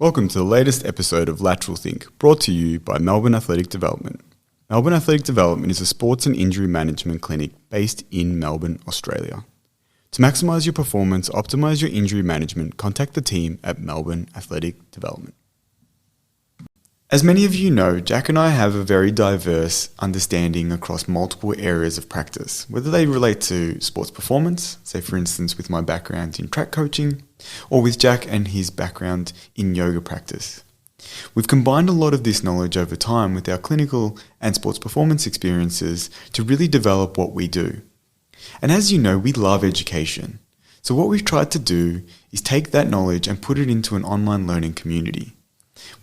Welcome to the latest episode of Lateral Think, brought to you by Melbourne Athletic Development. Melbourne Athletic Development is a sports and injury management clinic based in Melbourne, Australia. To maximise your performance, optimise your injury management, contact the team at Melbourne Athletic Development. As many of you know, Jack and I have a very diverse understanding across multiple areas of practice, whether they relate to sports performance, say for instance with my background in track coaching, or with Jack and his background in yoga practice. We've combined a lot of this knowledge over time with our clinical and sports performance experiences to really develop what we do. And as you know, we love education. So what we've tried to do is take that knowledge and put it into an online learning community.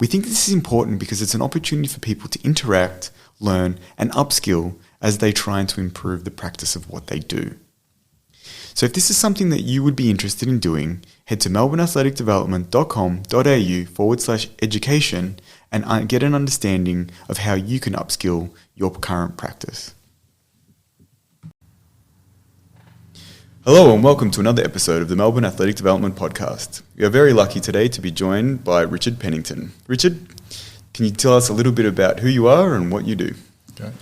We think this is important because it's an opportunity for people to interact, learn, and upskill as they try to improve the practice of what they do. So if this is something that you would be interested in doing, head to melbourneathleticdevelopment.com.au/education and get an understanding of how you can upskill your current practice. Hello and welcome to another episode of the Melbourne Athletic Development Podcast. We are very lucky today to be joined by Richard Pennington. Richard, can you tell us a little bit about who you are and what you do? Okay.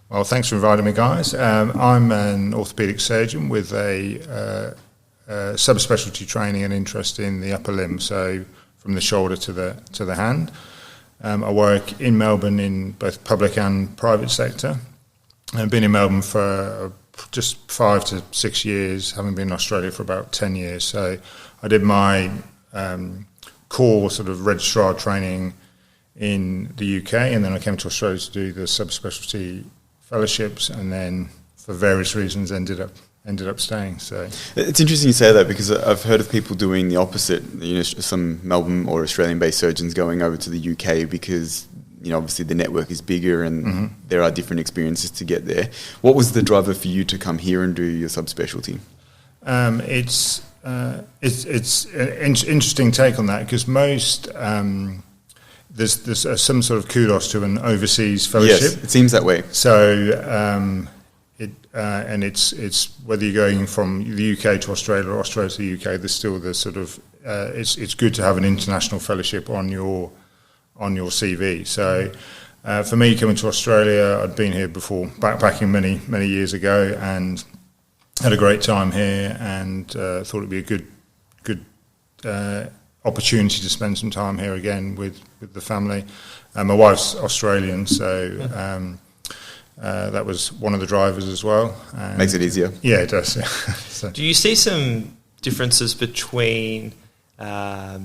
Well, thanks for inviting me, guys. I'm an orthopaedic surgeon with a subspecialty training and interest in the upper limb, so from the shoulder to the hand. I work in Melbourne in both public and private sector. I've been in Melbourne for just 5 to 6 years, having been in Australia for about 10 years. So I did my core sort of registrar training in the UK, and then I came to Australia to do the subspecialty fellowships, and then for various reasons ended up staying. So it's interesting you say that because I've heard of people doing the opposite. You know, some Melbourne or Australian-based surgeons going over to the UK because obviously the network is bigger and there are different experiences to get there. What was the driver for you to come here and do your subspecialty? It's an interesting take on that because most there's some sort of kudos to an overseas fellowship. Yes, it seems that way. So it's whether you're going from the UK to Australia or Australia to the UK, there's still the sort of it's good to have an international fellowship on your CV. So for me, coming to Australia, I'd been here before, backpacking many years ago, and had a great time here, and thought it'd be a good opportunity to spend some time here again with the family. My wife's Australian, so that was one of the drivers as well. And makes it easier. Yeah, it does. Yeah. So. Do you see some differences between how,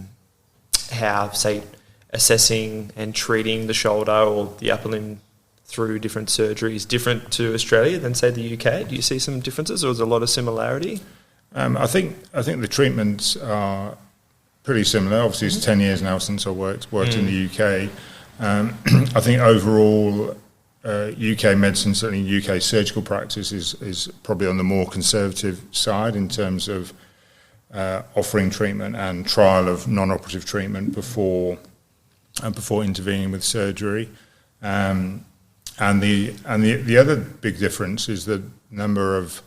say, assessing and treating the shoulder or the upper limb through different surgeries different to Australia than, say, the UK? Do you see some differences, or is there a lot of similarity? I think the treatments are pretty similar. Obviously, it's 10 years now since I worked in the UK. I think overall, UK medicine, certainly UK surgical practice, is probably on the more conservative side in terms of offering treatment and trial of non-operative treatment before intervening with surgery. And the other big difference is the number of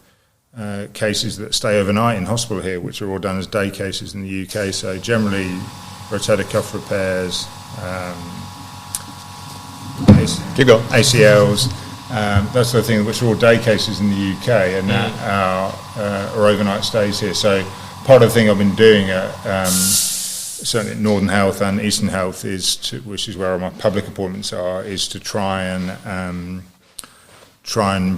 cases that stay overnight in hospital here, which are all done as day cases in the UK. So generally, rotator cuff repairs, ACLs, that sort of thing, which are all day cases in the UK, and are overnight stays here. So part of the thing I've been doing at certainly at Northern Health and Eastern Health which is where my public appointments are, is to try and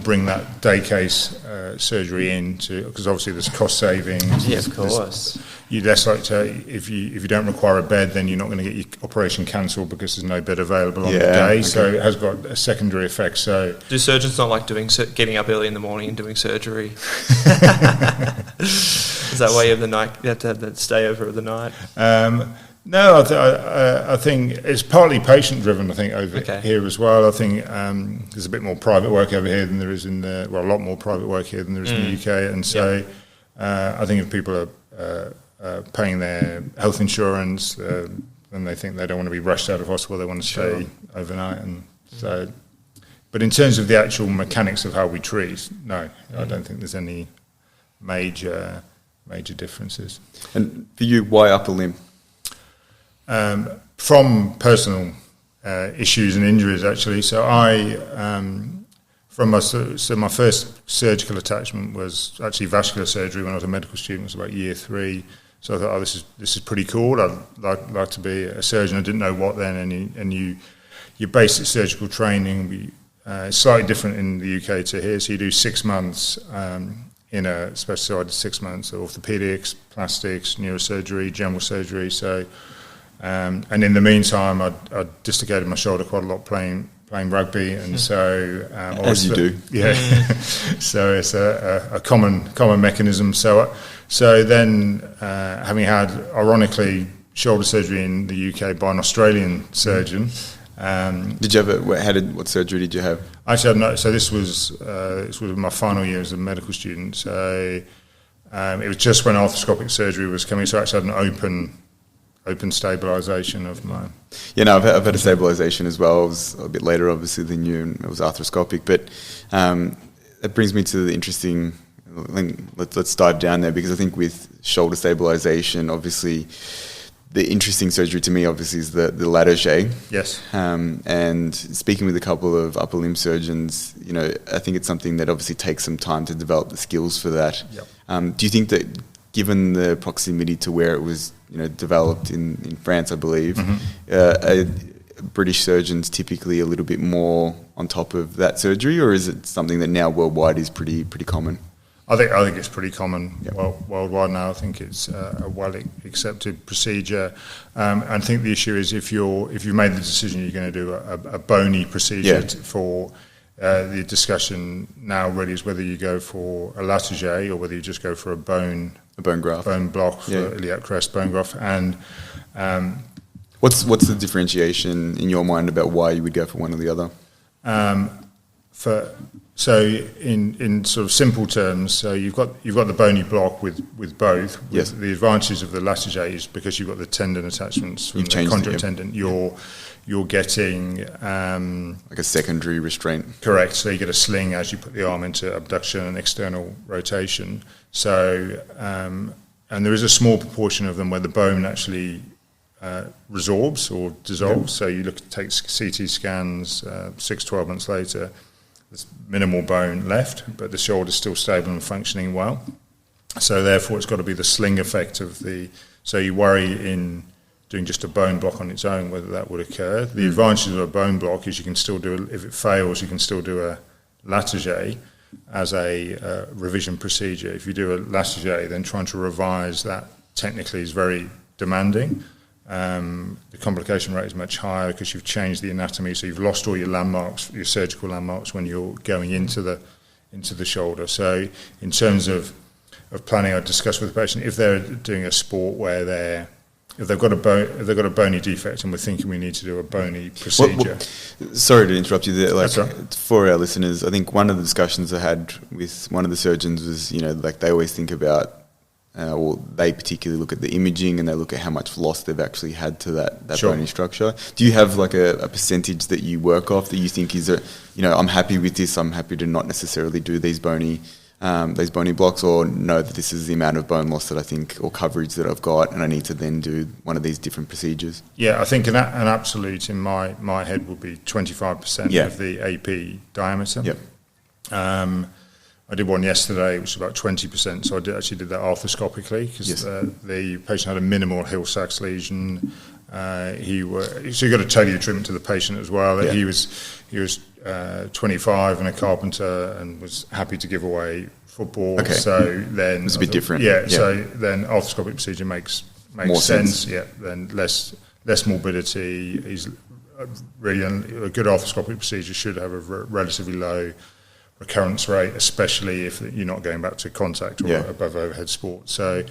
bring that day case surgery in, because obviously there's cost savings. Yeah, of course. You'd less like to, if you don't require a bed, then you're not going to get your operation cancelled because there's no bed available on the day. Okay. So it has got a secondary effect. So do surgeons not like getting up early in the morning and doing surgery? Is that why you have to have that stay over of the night? No, I think it's partly patient driven. I think over here as well. I think there's a bit more private work over here than there is a lot more private work here than there is in the UK. And so I think if people are paying their health insurance, then they think they don't want to be rushed out of hospital. They want to stay overnight, and so. But in terms of the actual mechanics of how we treat, no, I don't think there's any major differences. And for you, why upper limb? From personal issues and injuries, actually. So my first surgical attachment was actually vascular surgery when I was a medical student. It was about year 3. So I thought, this is pretty cool. I'd like to be a surgeon. I didn't know what then. And your basic surgical training is slightly different in the UK to here. So you do 6 months in a specialised 6 months of orthopaedics, plastics, neurosurgery, general surgery. So and in the meantime, I dislocated my shoulder quite a lot playing rugby, and so as you do, yeah. So it's a common mechanism. So then, having had ironically shoulder surgery in the UK by an Australian surgeon. Did you have what surgery did you have? Actually, no. So this was my final year as a medical student. So it was just when arthroscopic surgery was coming. So I actually had an open stabilisation of my... Yeah, no, I've had a stabilisation as well. It was a bit later, obviously, than you, and it was arthroscopic. But that brings me to the interesting... Let's dive down there, because I think with shoulder stabilisation, obviously, the interesting surgery to me, obviously, is the lateral. Yes. And speaking with a couple of upper limb surgeons, I think it's something that obviously takes some time to develop the skills for that. Yep. Do you think that, given the proximity to where it was developed in France, I believe, British surgeons typically a little bit more on top of that surgery, or is it something that now worldwide is pretty common? I think it's pretty common. Yep. Worldwide now. I think it's a well accepted procedure. I think the issue is if you've made the decision you're going to do a bony procedure for. The discussion now really is whether you go for a lateral or whether you just go for a bone graft, bone block for iliac crest bone graft. And what's the differentiation in your mind about why you would go for one or the other? So in sort of simple terms, so you've got the bony block with both. Yes. The advantage of the lateral is because you've got the tendon attachments from the chondral tendon. You're getting like a secondary restraint. Correct. So you get a sling as you put the arm into abduction and external rotation. So and there is a small proportion of them where the bone actually resorbs or dissolves. So you take CT scans 6-12 months later. There's minimal bone left, but the shoulder's still stable and functioning well. So therefore, it's got to be the sling effect of the. So you worry in doing just a bone block on its own whether that would occur. The advantage of a bone block is you can still do. If it fails, you can still do a lateral as a revision procedure. If you do a lateral, then trying to revise that technically is very demanding. The complication rate is much higher because you've changed the anatomy, so you've lost all your landmarks, your surgical landmarks when you're going into the shoulder. So in terms of planning, I'd discuss with the patient if they're doing a sport where if they've got a bony defect and we're thinking we need to do a bony procedure. Sorry to interrupt you there. That's right. For our listeners, I think one of the discussions I had with one of the surgeons was, they always think about. They particularly look at the imaging and they look at how much loss they've actually had to that Sure. bony structure. Do you have like a percentage that you work off that you think is I'm happy with this, I'm happy to not necessarily do these bony blocks, or know that this is the amount of bone loss that I think, or coverage that I've got, and I need to then do one of these different procedures? Yeah, I think an absolute in my head would be 25% of the AP diameter. Yep. I did one yesterday, which was about 20%, so I actually did that arthroscopically because the patient had a minimal Hill-Sachs lesion. So you've got to tailor your treatment to the patient as well. Yeah. He was 25 and a carpenter and was happy to give away football. Okay. So then it's a bit different. Yeah. So then arthroscopic procedure makes more sense. Yeah. Then less morbidity. He's really a good arthroscopic procedure should have a relatively low recurrence rate, especially if you're not going back to contact or above overhead sport. So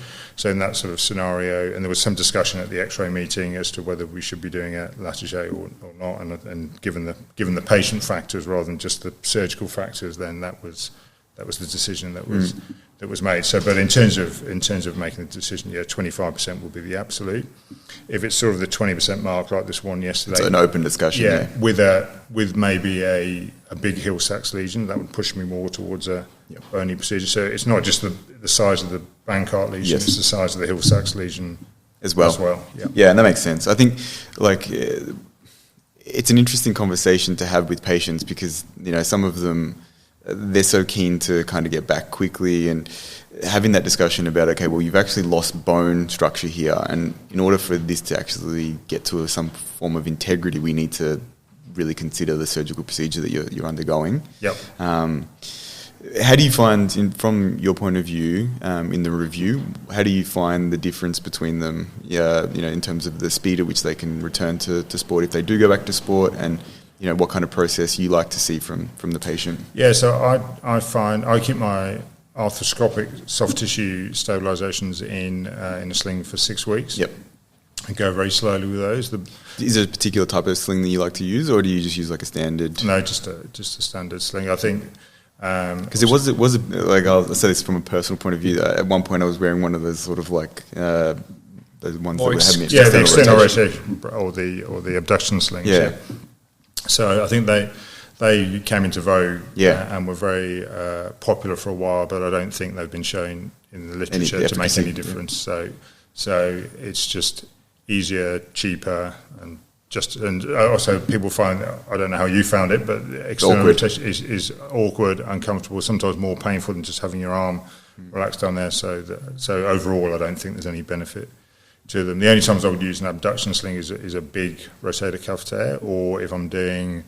in that sort of scenario, and there was some discussion at the X-ray meeting as to whether we should be doing a lateral or not, and given the patient factors rather than just the surgical factors, then that was the decision that was made. So, but in terms of making the decision, 25% will be the absolute. If it's sort of the 20% mark, like this one yesterday, it's an open discussion. Yeah, with maybe a big Hill-Sachs lesion, that would push me more towards a bony procedure. So it's not just the size of the Bankart lesion; it's the size of the Hill-Sachs lesion as well. Yeah, and that makes sense. I think it's an interesting conversation to have with patients because some of them, they're so keen to kind of get back quickly, and having that discussion about, okay, well, you've actually lost bone structure here, and in order for this to actually get to some form of integrity, we need to really consider the surgical procedure that you're undergoing. Yep. How do you find, from your point of view, in the review, how do you find the difference between them, in terms of the speed at which they can return to sport if they do go back to sport, and what kind of process you like to see from the patient? Yeah, so I keep my arthroscopic soft tissue stabilisations in a sling for 6 weeks. Yep. And go very slowly with those. Is there a particular type of sling that you like to use, or do you just use like a standard? No, just a standard sling. I think because it was like, I'll say this from a personal point of view. At one point, I was wearing one of those sort of like those ones that had me. Yeah, the external rotation or the abduction slings. Yeah. So I think they came into vogue. Yeah. And were very popular for a while, but I don't think they've been shown in the literature to make any difference. Yeah. So it's just easier, cheaper, and also people find, I don't know how you found it, but external rotation is awkward, uncomfortable, sometimes more painful than just having your arm relaxed down there. So overall, I don't think there's any benefit to them. The only times I would use an abduction sling is a big rotator cuff tear, or if I'm doing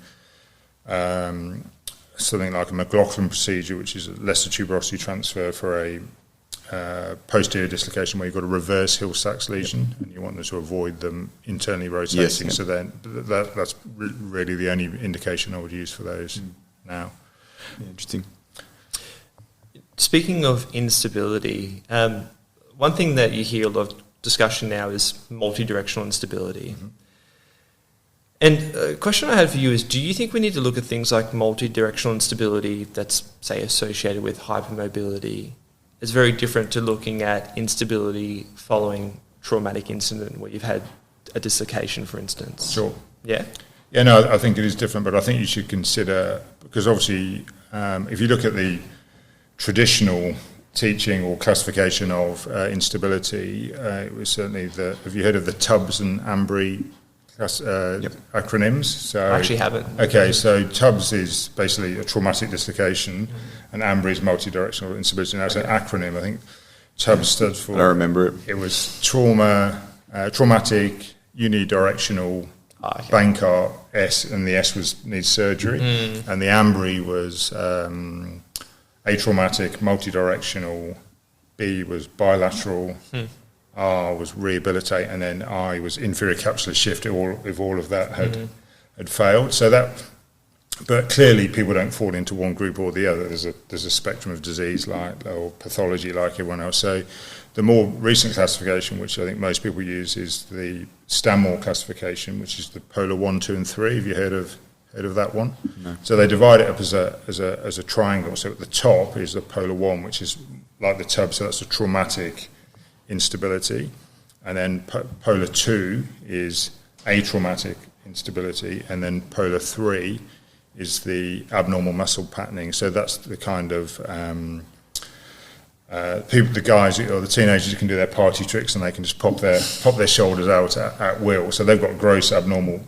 something like a McLaughlin procedure, which is a lesser tuberosity transfer for a posterior dislocation where you've got a reverse Hill-Sachs lesion, and you want them to avoid them internally rotating. Yes, yep. So then that's really the only indication I would use for those now. Yeah, interesting. Speaking of instability, one thing that you hear a lot of discussion now is multi-directional instability. Mm-hmm. And a question I had for you is, do you think we need to look at things like multi-directional instability that's, say, associated with hypermobility? It's very different to looking at instability following traumatic incident where you've had a dislocation, for instance. Sure. Yeah? Yeah, no, I think it is different, but I think you should consider, because obviously if you look at the traditional teaching or classification of instability, it was certainly have you heard of the Tubbs and Ambry acronyms? So I actually haven't. Okay, so Tubbs is basically a traumatic dislocation, and Ambry is multi-directional instability. Now, it's an acronym. I think Tubbs stood for... I remember it. It was traumatic, unidirectional, Bankart, S, and the S needs surgery. And the Ambry was atraumatic, multi-directional, B was bilateral, R was rehabilitate, and then I was inferior capsular shift if all of that had failed. So but clearly people don't fall into one group or the other. There's a spectrum of disease or pathology like everyone else. So the more recent classification, which I think most people use, is the Stanmore classification, which is the polar 1, 2, and 3. Have you heard of that one? No. So they divide it up as a triangle. So at the top is the polar 1, which is like the Tubbs, so that's a traumatic instability, and then polar 2 is atraumatic instability, and then polar 3 is the abnormal muscle patterning. So that's the kind of the guys or the teenagers who can do their party tricks and they can just pop their shoulders out at will. So they've got gross abnormal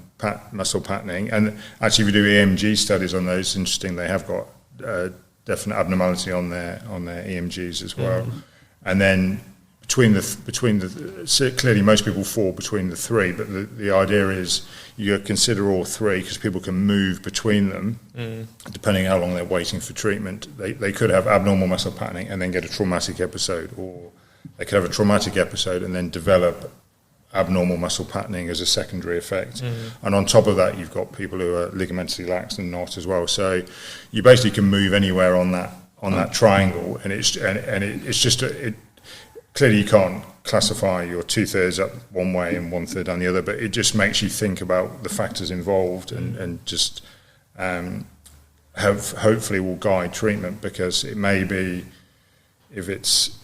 muscle patterning, and actually if you do EMG studies on those, it's interesting, they have got definite abnormality on their EMGs as well. And then between the clearly most people fall between the three, but the idea is you consider all three because people can move between them depending how long they're waiting for treatment. They could have abnormal muscle patterning and then get a traumatic episode, or they could have a traumatic episode and then develop abnormal muscle patterning as a secondary effect. And on top of that, you've got people who are ligamentally lax and not as well. So you basically can move anywhere on that triangle, and it's just clearly you can't classify your 2/3 up one way and 1/3 down the other, but it just makes you think about the factors involved and just hopefully will guide treatment, because it may be, if it's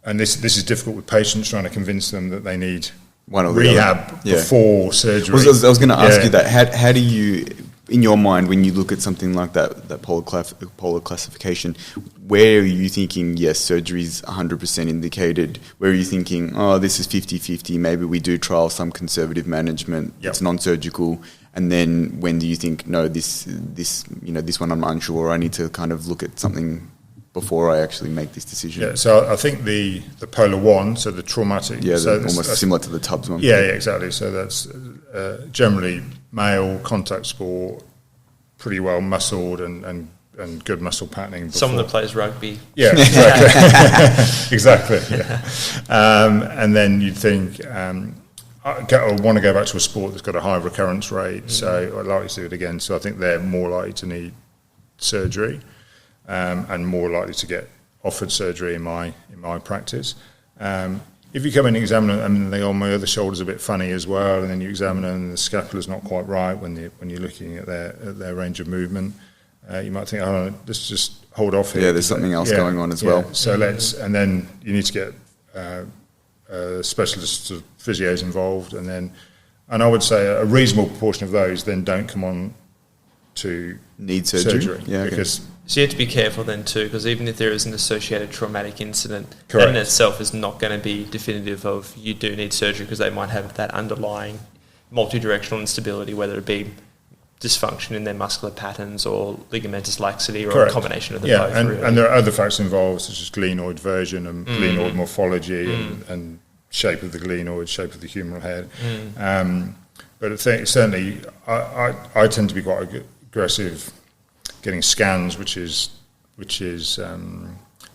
and this is difficult with patients, trying to convince them that they need one or rehab the other. before surgery. I was going to ask you that. How do you in your mind, when you look at something like that polar classification, where are you thinking, yes, surgery is 100% indicated? Where are you thinking, oh, this is 50-50, maybe we do trial some conservative management, it's non-surgical, and then when do you think, no, this one I'm unsure, or I need to kind of look at something before I actually make this decision? Yeah, so I think the polar one, so the traumatic... Yeah, so almost similar to the Tubbs one. Yeah, exactly. So that's generally male contact sport, pretty well muscled and good muscle patterning. Before. Someone that plays rugby. Yeah, exactly. Exactly, yeah. And then you'd think, I want to go back to a sport that's got a high recurrence rate, so I'd like to do it again. So I think they're more likely to need surgery and more likely to get offered surgery in my practice. If you come in and examine them, I mean, they go, my other shoulder's a bit funny as well, and then you examine them and the scapula's not quite right when you're looking at their range of movement. You might think, oh, let's just hold off here. Yeah, there's something else going on as well. So and then you need to get specialist physios involved, and I would say a reasonable proportion of those then don't come on to need surgery. Yeah, because so you have to be careful then too, because even if there is an associated traumatic incident, Correct. that in itself is not going to be definitive of you do need surgery, because they might have that underlying multi-directional instability, whether it be dysfunction in their muscular patterns or ligamentous laxity, or Correct. a combination of them yeah, both. and, really. and there are other factors involved, such as glenoid version and glenoid morphology and shape of the glenoid, shape of the humeral head. But I think certainly I tend to be quite aggressive getting scans, which is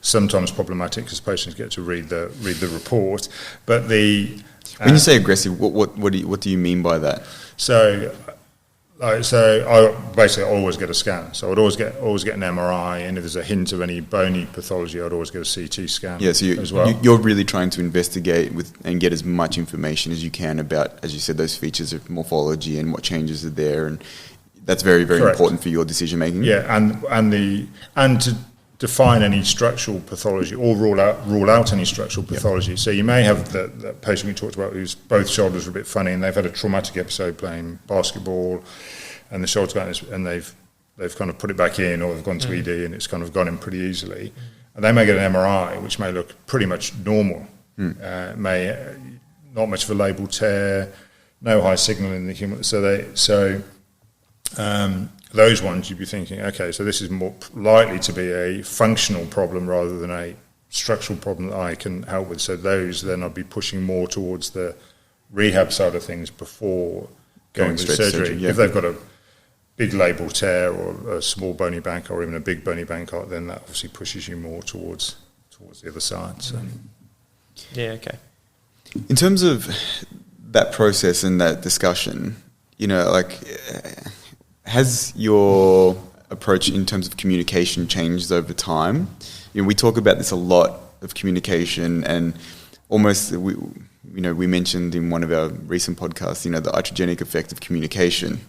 sometimes problematic because patients get to read the report. But when you say aggressive, what do you mean by that? So I basically always get a scan. So I'd always get an MRI, and if there's a hint of any bony pathology, I'd always get a CT scan. Yeah, so as well. You're really trying to investigate and get as much information as you can about, as you said, those features of morphology and what changes are there, and that's very, very Correct. important for your decision making. Yeah, and to define any structural pathology or rule out any structural pathology. Yep. So you may have that patient we talked about whose both shoulders are a bit funny, and they've had a traumatic episode playing basketball, and the shoulder's gone, and they've kind of put it back in, or they've gone to ED and it's kind of gone in pretty easily. And they may get an MRI, which may look pretty much normal. May not much of a labral tear, no high signal in the human. Those ones you'd be thinking, okay, so this is more likely to be a functional problem rather than a structural problem that I can help with. So those, then I'd be pushing more towards the rehab side of things before going with surgery. Yeah. If they've got a big labral tear or a small bony bank or even a big bony bank, then that obviously pushes you more towards the other side. So. Yeah, okay. In terms of that process and that discussion, has your approach in terms of communication changed over time? We talk about this a lot, of communication, and almost we mentioned in one of our recent podcasts, the iatrogenic effect of communication.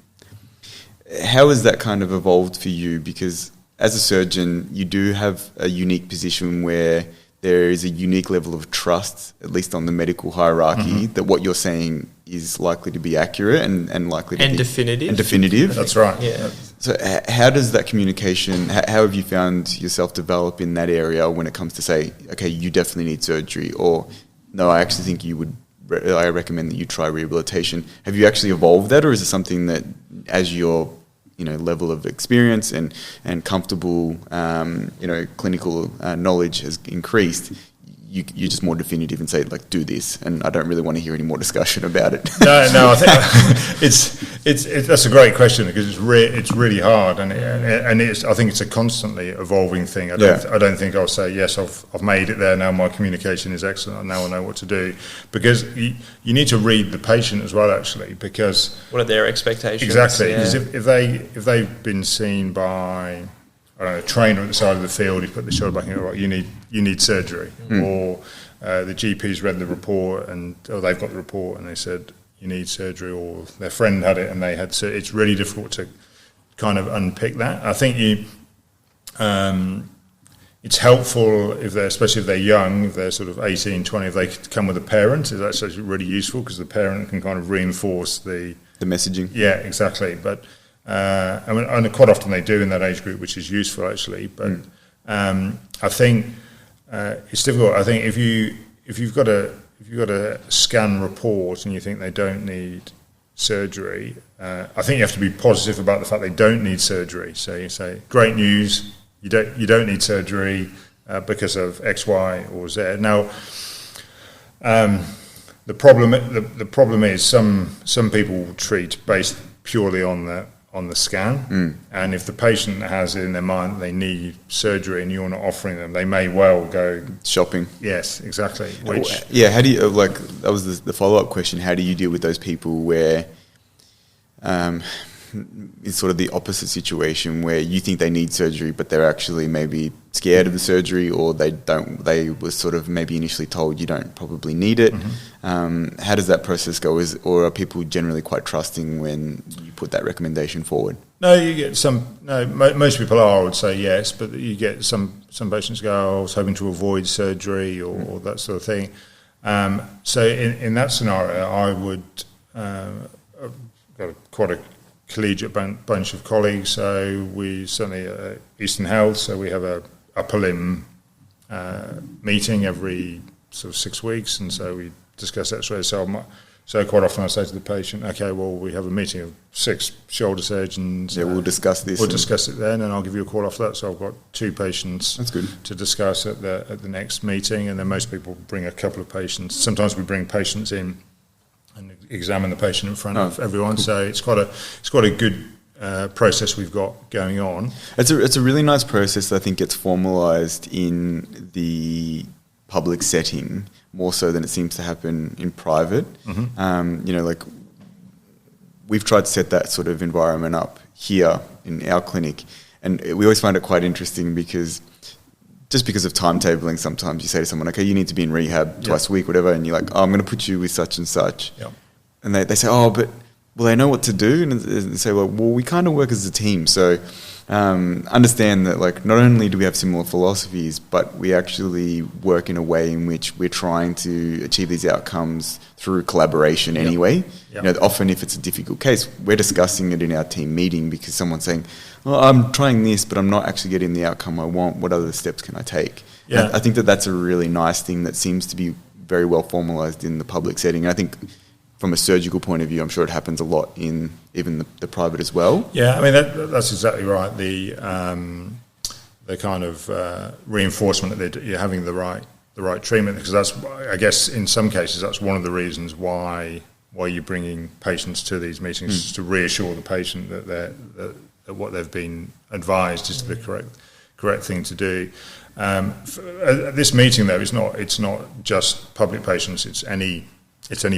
How has that kind of evolved for you? Because as a surgeon, you do have a unique position where there is a unique level of trust, at least on the medical hierarchy, that what you're saying is likely to be accurate and likely to be definitive. And definitive. That's right. Yeah. So how does that communication, how have you found yourself develop in that area when it comes to say, okay, you definitely need surgery, or no, I actually think I recommend that you try rehabilitation. Have you actually evolved that, or is it something that as your level of experience and comfortable clinical knowledge has increased, you're just more definitive and say, like, do this, and I don't really want to hear any more discussion about it? No, I think it's that's a great question, because it's really hard, and I think it's a constantly evolving thing. I don't think I'll say, yes, I've made it there now, my communication is excellent, now I know what to do, because you need to read the patient as well, actually, because what are their expectations? Exactly, because if they've been seen by a trainer at the side of the field, he put the shoulder back and right, you need surgery, or the GP's read the report or they've got the report and they said you need surgery, or their friend had it and they had surgery. It's really difficult to kind of unpick that. I think it's helpful especially if they're young, if they're sort of 18, 20, if they come with a parent, it's actually really useful, because the parent can kind of reinforce the messaging. Yeah, exactly. But and quite often they do in that age group, which is useful actually. But I think it's difficult. I think if you've got a scan report and you think they don't need surgery, I think you have to be positive about the fact they don't need surgery. So you say, great news, you don't need surgery because of X, Y, or Z. Now, the problem is some people treat based purely on the scan, and if the patient has it in their mind that they need surgery and you're not offering them, they may well go shopping. Yes, exactly. How do you that was the follow-up question? How do you deal with those people where it's sort of the opposite situation where you think they need surgery but they're actually maybe scared of the surgery, or they were sort of maybe initially told you don't probably need it? How does that process go? Or are people generally quite trusting when you put that recommendation forward? No, you get some. No, most people are. I would say yes, but you get some patients go, "Oh, I was hoping to avoid surgery," or that sort of thing. So in that scenario, I would got quite a collegiate bunch of colleagues. So we certainly at Eastern Health. So we have a upper limb meeting every sort of 6 weeks, and so we discuss X-rays. So quite often I say to the patient, okay, well, we have a meeting of 6 shoulder surgeons. Yeah, we'll discuss this. We'll discuss it then, and I'll give you a call after that. So I've got 2 patients. That's good. To discuss at the next meeting, and then most people bring a couple of patients. Sometimes we bring patients in and examine the patient in front of everyone. Cool. So it's quite a good process we've got going on. It's a really nice process that I think gets formalised in the public setting more so than it seems to happen in private. We've tried to set that sort of environment up here in our clinic, and we always find it quite interesting because of timetabling, sometimes you say to someone, okay, you need to be in rehab twice a week, whatever, and you're like, oh, I'm going to put you with such and such. Yep. And they say, oh, but will they know what to do? And they say, well, we kind of work as a team. So understand that, like, not only do we have similar philosophies, but we actually work in a way in which we're trying to achieve these outcomes through collaboration anyway. Yep. Often if it's a difficult case, we're discussing it in our team meeting because someone's saying, well, I'm trying this, but I'm not actually getting the outcome I want. What other steps can I take? Yeah. I think that's a really nice thing that seems to be very well formalised in the public setting. And I think from a surgical point of view, I'm sure it happens a lot in even the private as well. Yeah, I mean, that's exactly right. The kind of reinforcement that you're having the right treatment, because that's, I guess, in some cases, that's one of the reasons why you're bringing patients to these meetings, is to reassure the patient that that what they've been advised is the correct thing to do. This meeting, though, it's not just public patients. It's any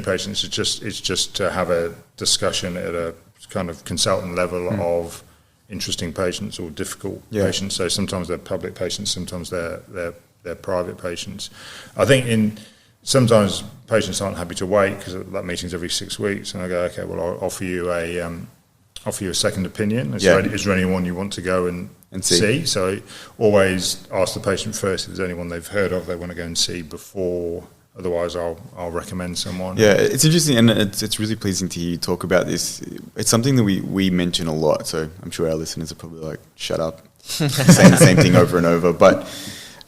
patient. It's just to have a discussion at a kind of consultant level of interesting patients or difficult patients. So sometimes they're public patients, sometimes they're private patients. I think sometimes patients aren't happy to wait because that meeting's every 6 weeks, and I go, okay, well, I'll offer you a second opinion. Is there anyone you want to go and see? So always ask the patient first if there's anyone they've heard of they want to go and see before. Otherwise, I'll recommend someone. Yeah, it's interesting, and it's really pleasing to hear you talk about this. It's something that we mention a lot, so I'm sure our listeners are probably like, shut up, saying the same thing over and over. But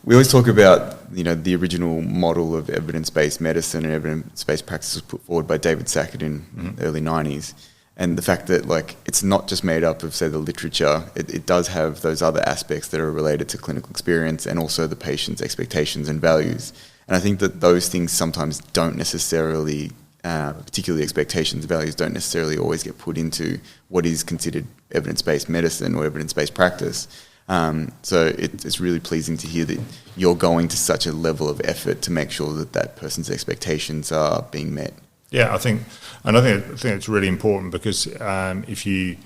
we always talk about, the original model of evidence-based medicine and evidence-based practice was put forward by David Sackett in the early 90s. And the fact that, like, it's not just made up of, say, the literature, it does have those other aspects that are related to clinical experience and also the patient's expectations and values. And I think that those things sometimes don't necessarily, particularly expectations and values, don't necessarily always get put into what is considered evidence-based medicine or evidence-based practice. So it's really pleasing to hear that you're going to such a level of effort to make sure that person's expectations are being met. Yeah, I think it's really important because if you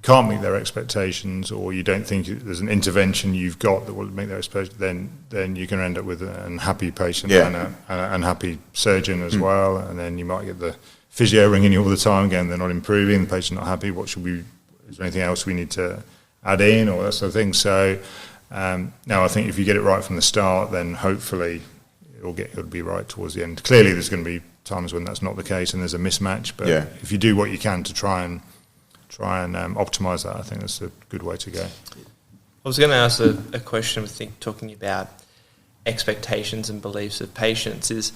can't meet their expectations, or you don't think there's an intervention you've got that will make their expectations, then you can end up with an unhappy patient and an unhappy surgeon as well, and then you might get the physio ringing you all the time. Again, they're not improving, the patient's not happy. Is there anything else we need to add in, or that sort of thing? So now I think if you get it right from the start, then hopefully it'll be right towards the end. Clearly, there's going to be times when that's not the case and there's a mismatch, but if you do what you can to try and try and optimise that. I think that's a good way to go. I was going to ask a question, I think, talking about expectations and beliefs of patients is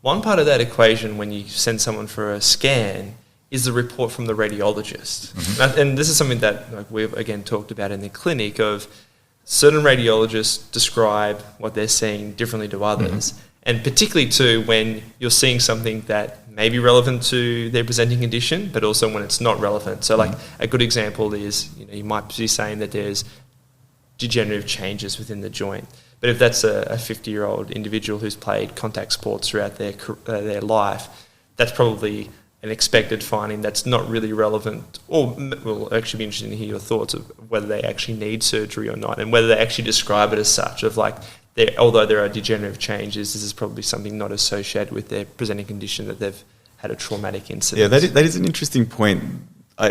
one part of that equation when you send someone for a scan is the report from the radiologist. Mm-hmm. And this is something that we've, again, talked about in the clinic of certain radiologists describe what they're seeing differently to others. Mm-hmm. And particularly too when you're seeing something that may be relevant to their presenting condition, but also when it's not relevant. So like a good example is, you might be saying that there's degenerative changes within the joint. But if that's a 50-year-old individual who's played contact sports throughout their life, that's probably an expected finding that's not really relevant, or will actually be interesting to hear your thoughts of whether they actually need surgery or not, and whether they actually describe it as such, of like, although there are degenerative changes, this is probably something not associated with their presenting condition, that they've had a traumatic incident. Yeah, that is an interesting point.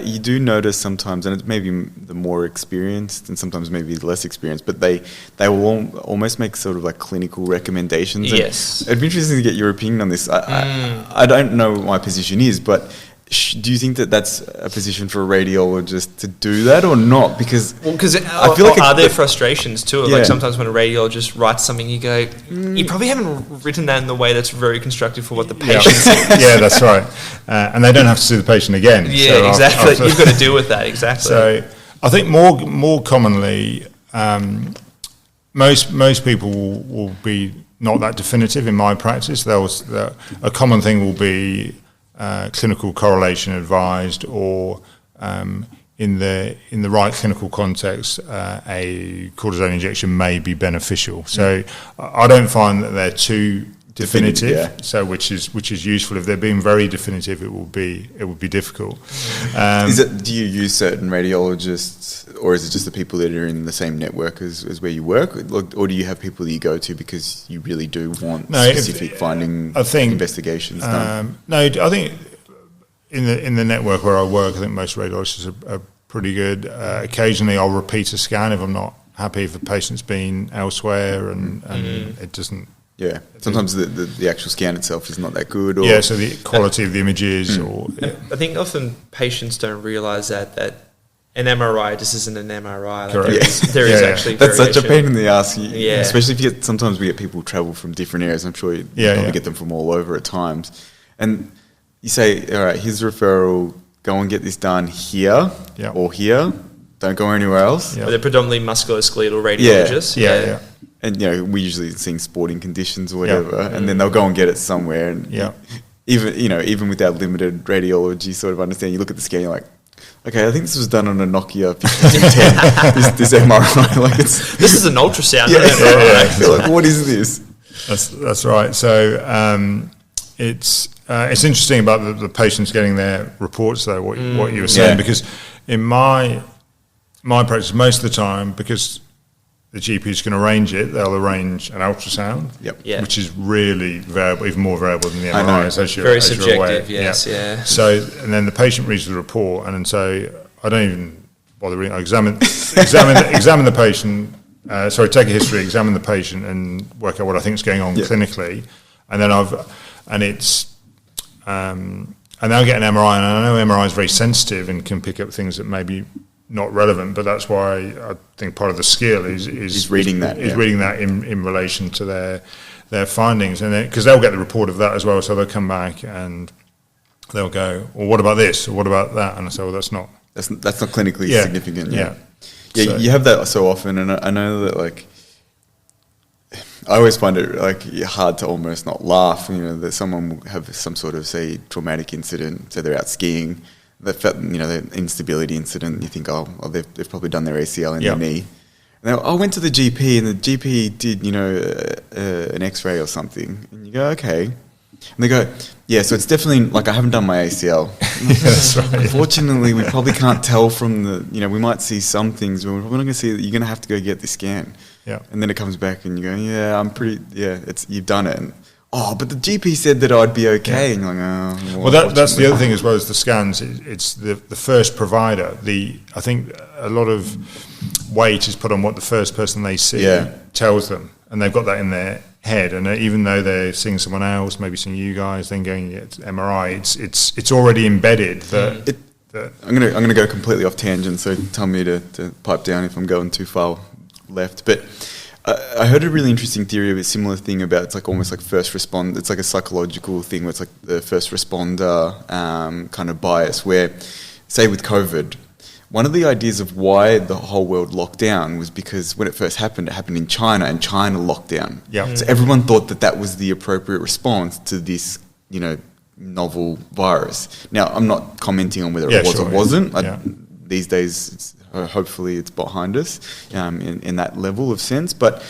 You do notice sometimes, and it's maybe the more experienced and sometimes maybe less experienced, but they will almost make sort of like clinical recommendations. Yes. It'd be interesting to get your opinion on this. I don't know what my position is, but do you think that that's a position for a radiologist to do that or not? Because I feel like are there frustrations too? Yeah. Like sometimes when a radiologist writes something, you go, you probably haven't written that in the way that's very constructive for what the patient sees. Yeah, that's right. And they don't have to see the patient again. Yeah, so exactly. You've got to deal with that, exactly. So I think more commonly, most people will be not that definitive in my practice. A common thing will be clinical correlation advised, or in the right clinical context, a cortisone injection may be beneficial. So I don't find that they're too definitive. Yeah. So which is useful. If they're being very definitive, it would be difficult. Do you use certain radiologists, or is it just the people that are in the same network as where you work, or do you have people that you go to because you really do want specific investigations done? No, I think in the network where I work, I think most radiologists are pretty good. Occasionally, I'll repeat a scan if I'm not happy if the patient's been elsewhere and it doesn't. Yeah, sometimes the actual scan itself is not that good. Or so the quality of the images. I think often patients don't realise that an MRI just isn't an MRI. Correct. There is actually that's variation. Such a pain in the ass. Especially if sometimes we get people travel from different areas. I'm sure you probably get them from all over at times. And you say, all right, here's a referral, go and get this done here or here. Don't go anywhere else. But they're predominantly musculoskeletal radiologists. Yeah. And we usually seeing sporting conditions or whatever, and then they'll go and get it somewhere. And even with our limited radiology sort of understanding, you look at the scan, you're like, okay, I think this was done on a Nokia 5210. this MRI, this is an ultrasound. Like, what is this? That's right. So it's interesting about the patients getting their reports, though. What you were saying, because in my practice, most of the time, because the GP is going to arrange it, they'll arrange an ultrasound, which is really variable, even more variable than the MRIs, as you're subjective, aware. So, and then the patient reads the report, and so I don't even bother reading. I examine the patient. Take a history, examine the patient, and work out what I think is going on clinically, and then and I'll get an MRI, and I know MRI is very sensitive and can pick up things that maybe not relevant, but that's why I think part of the skill is reading that in relation to their findings, and because they'll get the report of that as well, so they'll come back and they'll go, well, what about this or what about that, and I say, well, that's not clinically significant. So, you have that so often, and I know that I always find it hard to almost not laugh, that someone will have some sort of, say, traumatic incident, say they're out skiing. They felt, the instability incident. You think, they've probably done their ACL in their knee. And I went to the GP, and the GP did, an X-ray or something. And you go, okay. And they go, so it's definitely I haven't done my ACL. That's right. Unfortunately, we probably can't tell from we might see some things, but we're probably not going to see that. You're going to have to go get the scan. Yeah. And then it comes back, and you go, you've done it. And, but the GP said that I'd be okay. And you're like, well, that's the other thing as well as the scans. It's the first provider. I think a lot of weight is put on what the first person they see tells them, and they've got that in their head. And even though they're seeing someone else, maybe seeing you guys, then going to MRI, it's already embedded that I'm gonna go completely off tangent, so tell me to pipe down if I'm going too far left. But I heard a really interesting theory of a similar thing about, it's like almost like first respond. It's like a psychological thing where it's like the first responder kind of bias, where, say with COVID, one of the ideas of why the whole world locked down was because when it first happened, it happened in China, and China locked down. Yeah. So everyone thought that was the appropriate response to this, novel virus. Now, I'm not commenting on whether it was or wasn't. These days, hopefully it's behind us in that level of sense. But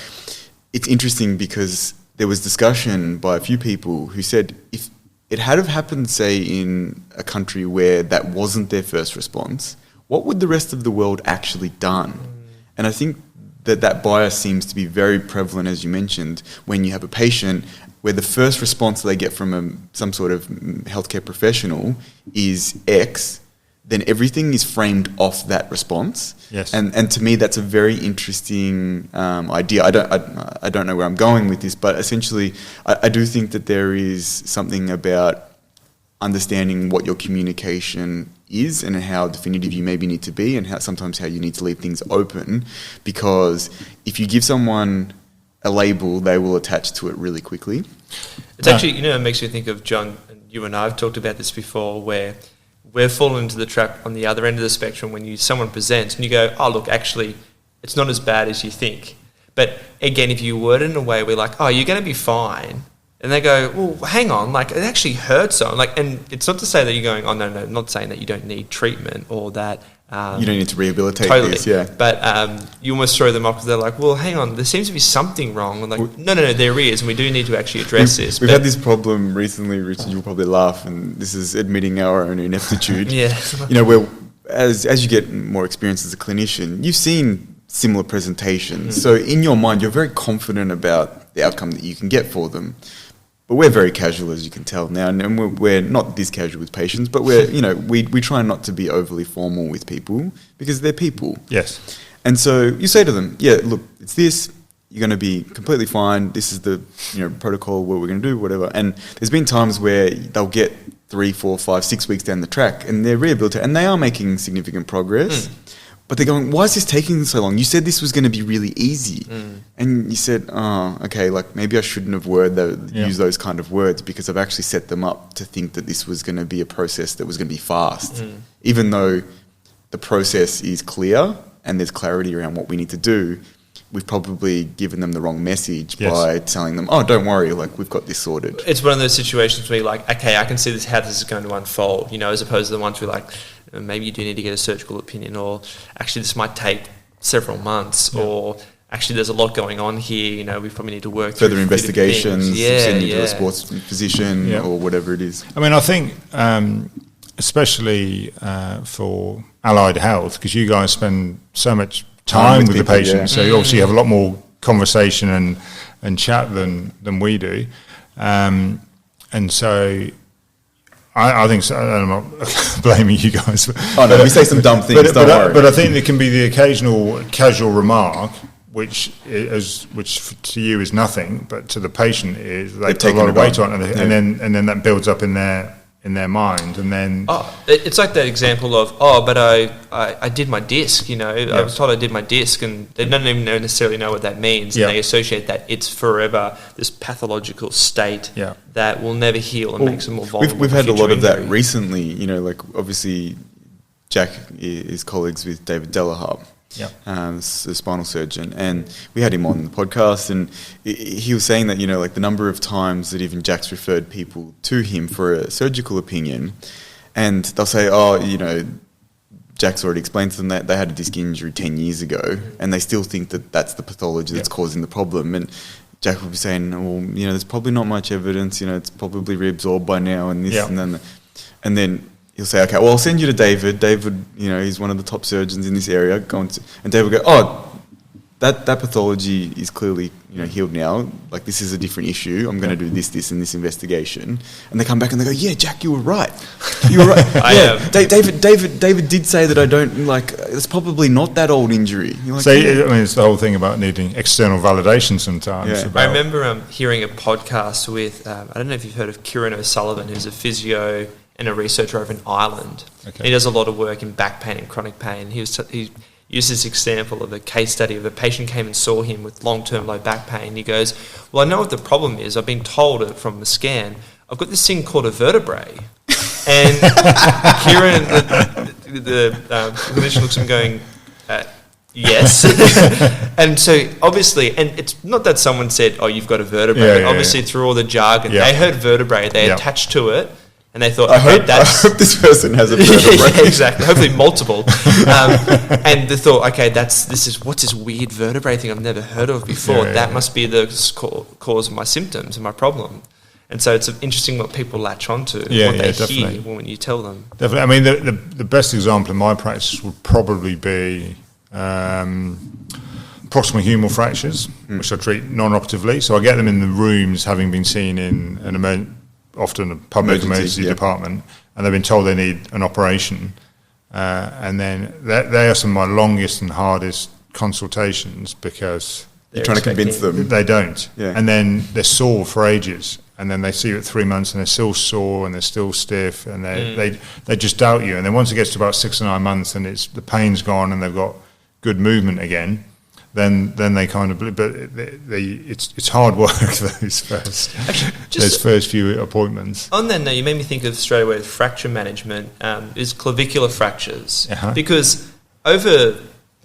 it's interesting because there was discussion by a few people who said if it had have happened, say, in a country where that wasn't their first response, what would the rest of the world actually done? And I think that bias seems to be very prevalent, as you mentioned, when you have a patient where the first response they get from some sort of healthcare professional is X, then everything is framed off that response. Yes. And to me, that's a very interesting idea. I don't know where I'm going with this, but essentially, I do think that there is something about understanding what your communication is and how definitive you maybe need to be, and sometimes how you need to leave things open, because if you give someone a label, they will attach to it really quickly. It's actually, it makes me think of, John, and you and I have talked about this before, where we're fallen into the trap on the other end of the spectrum when someone presents and you go, oh, look, actually, it's not as bad as you think. But again, if you word it in a way where like, oh, you're going to be fine, and they go, well, hang on, like, it actually hurts so. Like, and it's not to say that you're going, oh, no, I'm not saying that you don't need treatment or that... you don't need to rehabilitate totally. this, yeah. But you almost throw them off because they're like, well, hang on, there seems to be something wrong. And like, no, there is, and we do need to actually address this. We've had this problem recently, Richard, you'll probably laugh, and this is admitting our own ineptitude. Yeah. Where as you get more experience as a clinician, you've seen similar presentations. So in your mind, you're very confident about the outcome that you can get for them. But we're very casual, as you can tell now, and we're not this casual with patients, but we're, we try not to be overly formal with people because they're people. Yes. And so you say to them, yeah, look, it's this, you're going to be completely fine, this is the protocol, what we're going to do, whatever. And there's been times where they'll get 3, 4, 5, 6 weeks down the track and they're rehabilitated, and they are making significant progress. But they're going, why is this taking so long? You said this was going to be really easy. And you said, oh, okay, like maybe I shouldn't have used those kind of words, because I've actually set them up to think that this was going to be a process that was going to be fast. Even though the process is clear and there's clarity around what we need to do, we've probably given them the wrong message by telling them, oh, don't worry, like we've got this sorted. It's one of those situations where you're like, okay, I can see how this is going to unfold, as opposed to the ones where like, maybe you do need to get a surgical opinion, or actually this might take several months, or actually there's a lot going on here, we probably need to work further through investigations, send you to a sports physician or whatever it is. I mean, I think especially for allied health, because you guys spend so much time with the patient, so you obviously have a lot more conversation and chat than we do, and so I think so. I'm not blaming you guys. We say some dumb things, don't worry. But I think there can be the occasional casual remark, which to you is nothing, but to the patient is they put a lot of weight on it, and then that builds up in their mind, and then it's like that example of but I did my disc, I was told I did my disc, and they don't even necessarily know what that means, and they associate that it's forever this pathological state that will never heal and makes them more vulnerable. We've had a lot of that recently, like obviously Jack is colleagues with David Delaharp. The spinal surgeon, and we had him on the podcast, and he was saying that like the number of times that even Jack's referred people to him for a surgical opinion, and they'll say, Jack's already explained to them that they had a disc injury 10 years ago, and they still think that that's the pathology that's causing the problem. And Jack will be saying, well, there's probably not much evidence, it's probably reabsorbed by now, and this and then he'll say, okay, well, I'll send you to David. David, he's one of the top surgeons in this area. And David will go, oh, that pathology is clearly, healed now. Like, this is a different issue. I'm going to do this, and this investigation. And they come back and they go, yeah, Jack, you were right. You were right. David did say that I don't, it's probably not that old injury. Like, it's the whole thing about needing external validation sometimes. I remember hearing a podcast with, I don't know if you've heard of Kieran O'Sullivan, who's a physio and a researcher over in Ireland. Okay. He does a lot of work in back pain and chronic pain. He used this example of a case study of a patient came and saw him with long-term low back pain. He goes, well, I know what the problem is. I've been told it from the scan. I've got this thing called a vertebrae. And Kieran, the clinician looks at him going, yes. And so obviously, and it's not that someone said, oh, you've got a vertebrae, but obviously through all the jargon, they heard vertebrae, they attached to it, and they thought, I hope this person has a vertebrae. Exactly, hopefully multiple. And they thought, okay, what's this weird vertebrae thing I've never heard of before? That must be the cause of my symptoms and my problem. And so it's interesting what people latch onto, what they hear when you tell them. Definitely. I mean, the best example in my practice would probably be proximal humeral fractures, which I treat non-operatively. So I get them in the rooms, having been seen in often a public emergency department, and they've been told they need an operation. And then they are some of my longest and hardest consultations because you're trying to convince them. They don't. Yeah. And then they're sore for ages. And then they see you at 3 months and they're still sore and they're still stiff and they just doubt you. And then once it gets to about 6 or 9 months and the pain's gone and they've got good movement again, then they kind of, but it's hard work those first few appointments. On that note, you made me think of straight away fracture management is clavicular fractures because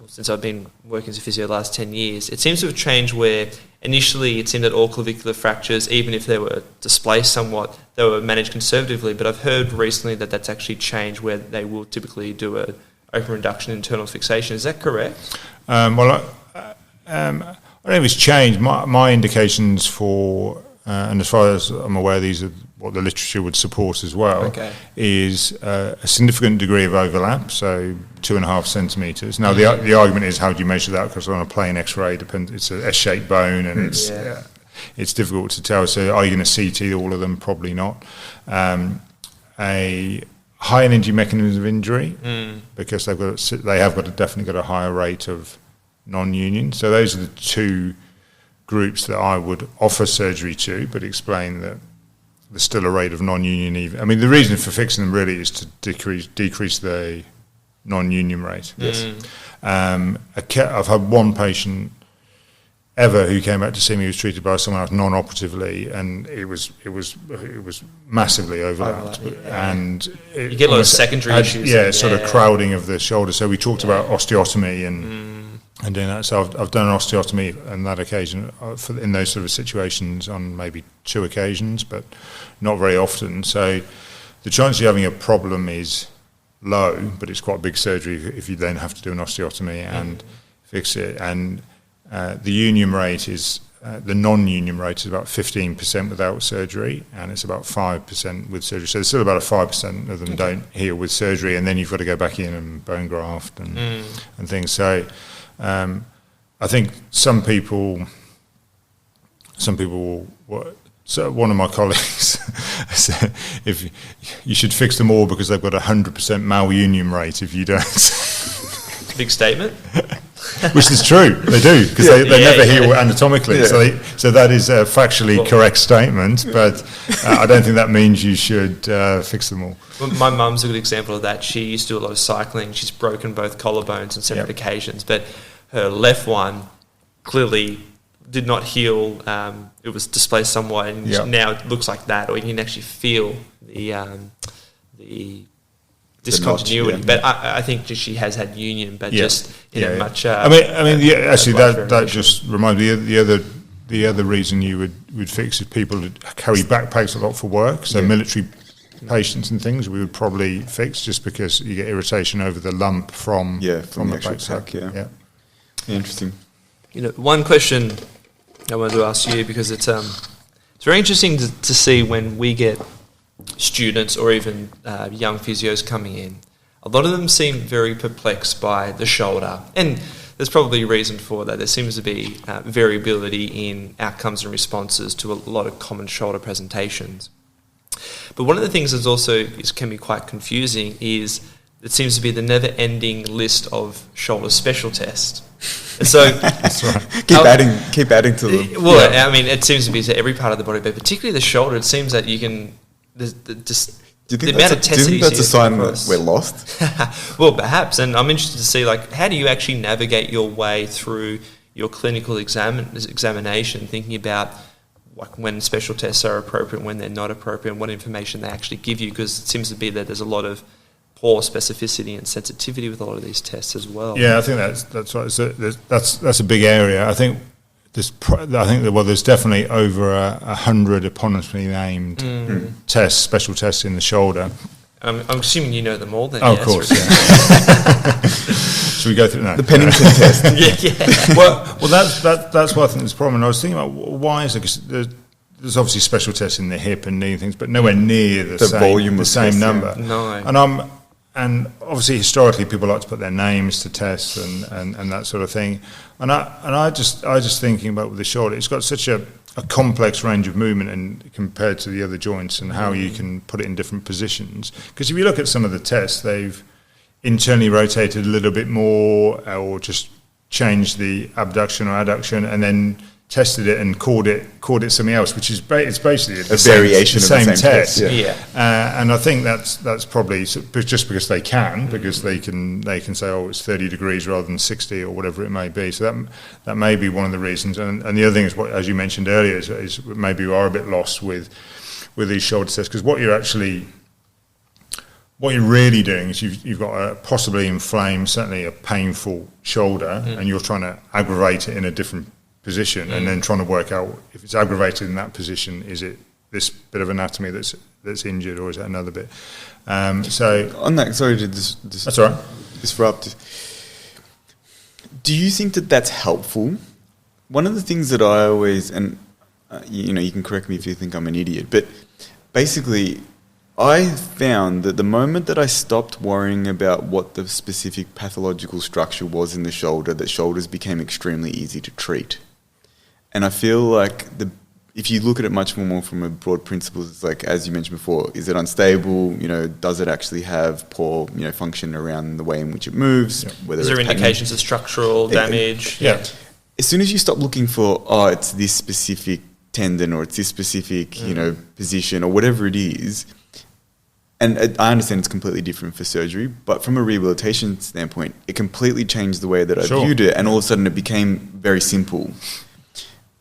since I've been working as a physio the last 10 years, it seems to have changed where initially it seemed that all clavicular fractures, even if they were displaced somewhat, they were managed conservatively. But I've heard recently that that's actually changed where they will typically do a open reduction internal fixation. Is that correct? I don't know if it's changed. My indications for, and as far as I'm aware, these are what the literature would support as well, is a significant degree of overlap, so 2.5 centimetres. Now, the argument is how do you measure that? Because on a plain X-ray, it's a S-shaped bone, and it's difficult to tell. So are you going to CT all of them? Probably not. A high energy mechanism of injury, because they have definitely got a higher rate of non-union. So those are the two groups that I would offer surgery to, but explain that there's still a rate of non-union even. I mean, the reason for fixing them really is to decrease the non-union rate. Yes. I've had one patient ever who came back to see me who was treated by someone else non-operatively, and it was massively overlapped. And you get a lot of secondary issues. Sort of crowding of the shoulder. So we talked about osteotomy and doing that. So I've done an osteotomy on that occasion in those sort of situations on maybe 2 occasions, but not very often. So the chance of you having a problem is low, but it's quite a big surgery if you then have to do an osteotomy and fix it. And the union rate is, the non-union rate is about 15% without surgery, and it's about 5% with surgery. So there's still about 5% of them don't heal with surgery, and then you've got to go back in and bone graft and things. So I think some people will. So one of my colleagues said, "If you should fix them all because they've got 100% malunion rate if you don't." It's a big statement. Which is true, they do, because they never heal anatomically. Yeah. So that is a factually correct statement, but I don't think that means you should fix them all. Well, my mum's a good example of that. She used to do a lot of cycling. She's broken both collarbones on separate occasions, but her left one clearly did not heal. It was displaced somewhat, and now it looks like that, or you can actually feel the discontinuity. But I think she has had union, but just in a much. Actually, that just reminds me. The other reason you would fix is people who carry backpacks a lot for work. So military patients and things we would probably fix just because you get irritation over the lump from the backpack. Yeah. Interesting. One question I wanted to ask you, because it's very interesting to see when we get students or even young physios coming in. A lot of them seem very perplexed by the shoulder, and there's probably a reason for that. There seems to be variability in outcomes and responses to a lot of common shoulder presentations. But one of the things that also can be quite confusing is it seems to be the never-ending list of shoulder special tests. And so that's right. Keep adding to them. Well, I mean, it seems to be to every part of the body, but particularly the shoulder. It seems that you can just Do you think the amount of tests do you think that's a sign that across. we're lost? Well, perhaps, and I'm interested to see, like, how do you actually navigate your way through your clinical examination, thinking about like when special tests are appropriate, when they're not appropriate, and what information they actually give you, because it seems to be that there's a lot of poor specificity and sensitivity with a lot of these tests as well. Yeah, I think that's right. So that's a big area. I think there's definitely over 100 eponymously named tests, special tests in the shoulder. I'm assuming you know them all then. Oh, yes, of course. Yeah. Should we go through that? The Pennington test. yeah. Well, that's why I think there's a problem. And I was thinking about why is it? Because there's obviously special tests in the hip and knee and things, but nowhere near the same volume of same tests, number. yeah. No. And obviously historically people like to put their names to tests and that sort of thing. And I just thinking about with the shoulder, it's got such a complex range of movement and compared to the other joints and how you can put it in different positions. Because if you look at some of the tests, they've internally rotated a little bit more or just changed the abduction or adduction and then tested it and called it something else, which is it's basically a variation of the same test. Yeah. And I think that's probably just because they can say, oh, it's 30 degrees rather than 60 or whatever it may be. So that may be one of the reasons. And the other thing is, what, as you mentioned earlier, is maybe you are a bit lost with these shoulder tests, because what you're really doing is you've got a possibly inflamed, certainly a painful shoulder, and you're trying to aggravate it in a different position, and then trying to work out if it's aggravated in that position, is it this bit of anatomy that's injured, or is it another bit? So on that, sorry to that's all right. disrupt. Do you think that that's helpful? One of the things that I always, and you can correct me if you think I'm an idiot, but basically, I found that the moment that I stopped worrying about what the specific pathological structure was in the shoulder, that shoulders became extremely easy to treat. And I feel like if you look at it much more from a broad principles, it's like, as you mentioned before, is it unstable? Does it actually have poor, function around the way in which it moves? Yeah. Whether Is there indications of structural damage? Yeah. As soon as you stop looking for, it's this specific tendon or it's this specific, position or whatever it is, and I understand it's completely different for surgery, but from a rehabilitation standpoint, it completely changed the way that I viewed it, and all of a sudden it became very simple.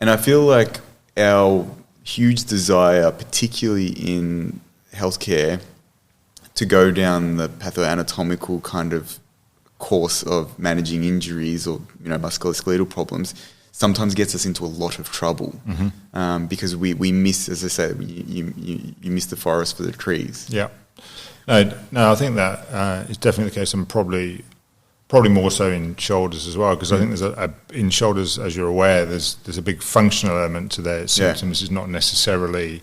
And I feel like our huge desire, particularly in healthcare, to go down the pathoanatomical kind of course of managing injuries or musculoskeletal problems, sometimes gets us into a lot of trouble, because we miss, as I say, you miss the forest for the trees. Yeah. No, I think that is definitely the case, and probably more so in shoulders as well, because I think there's in shoulders, as you're aware, there's a big functional element to their symptoms. It's not necessarily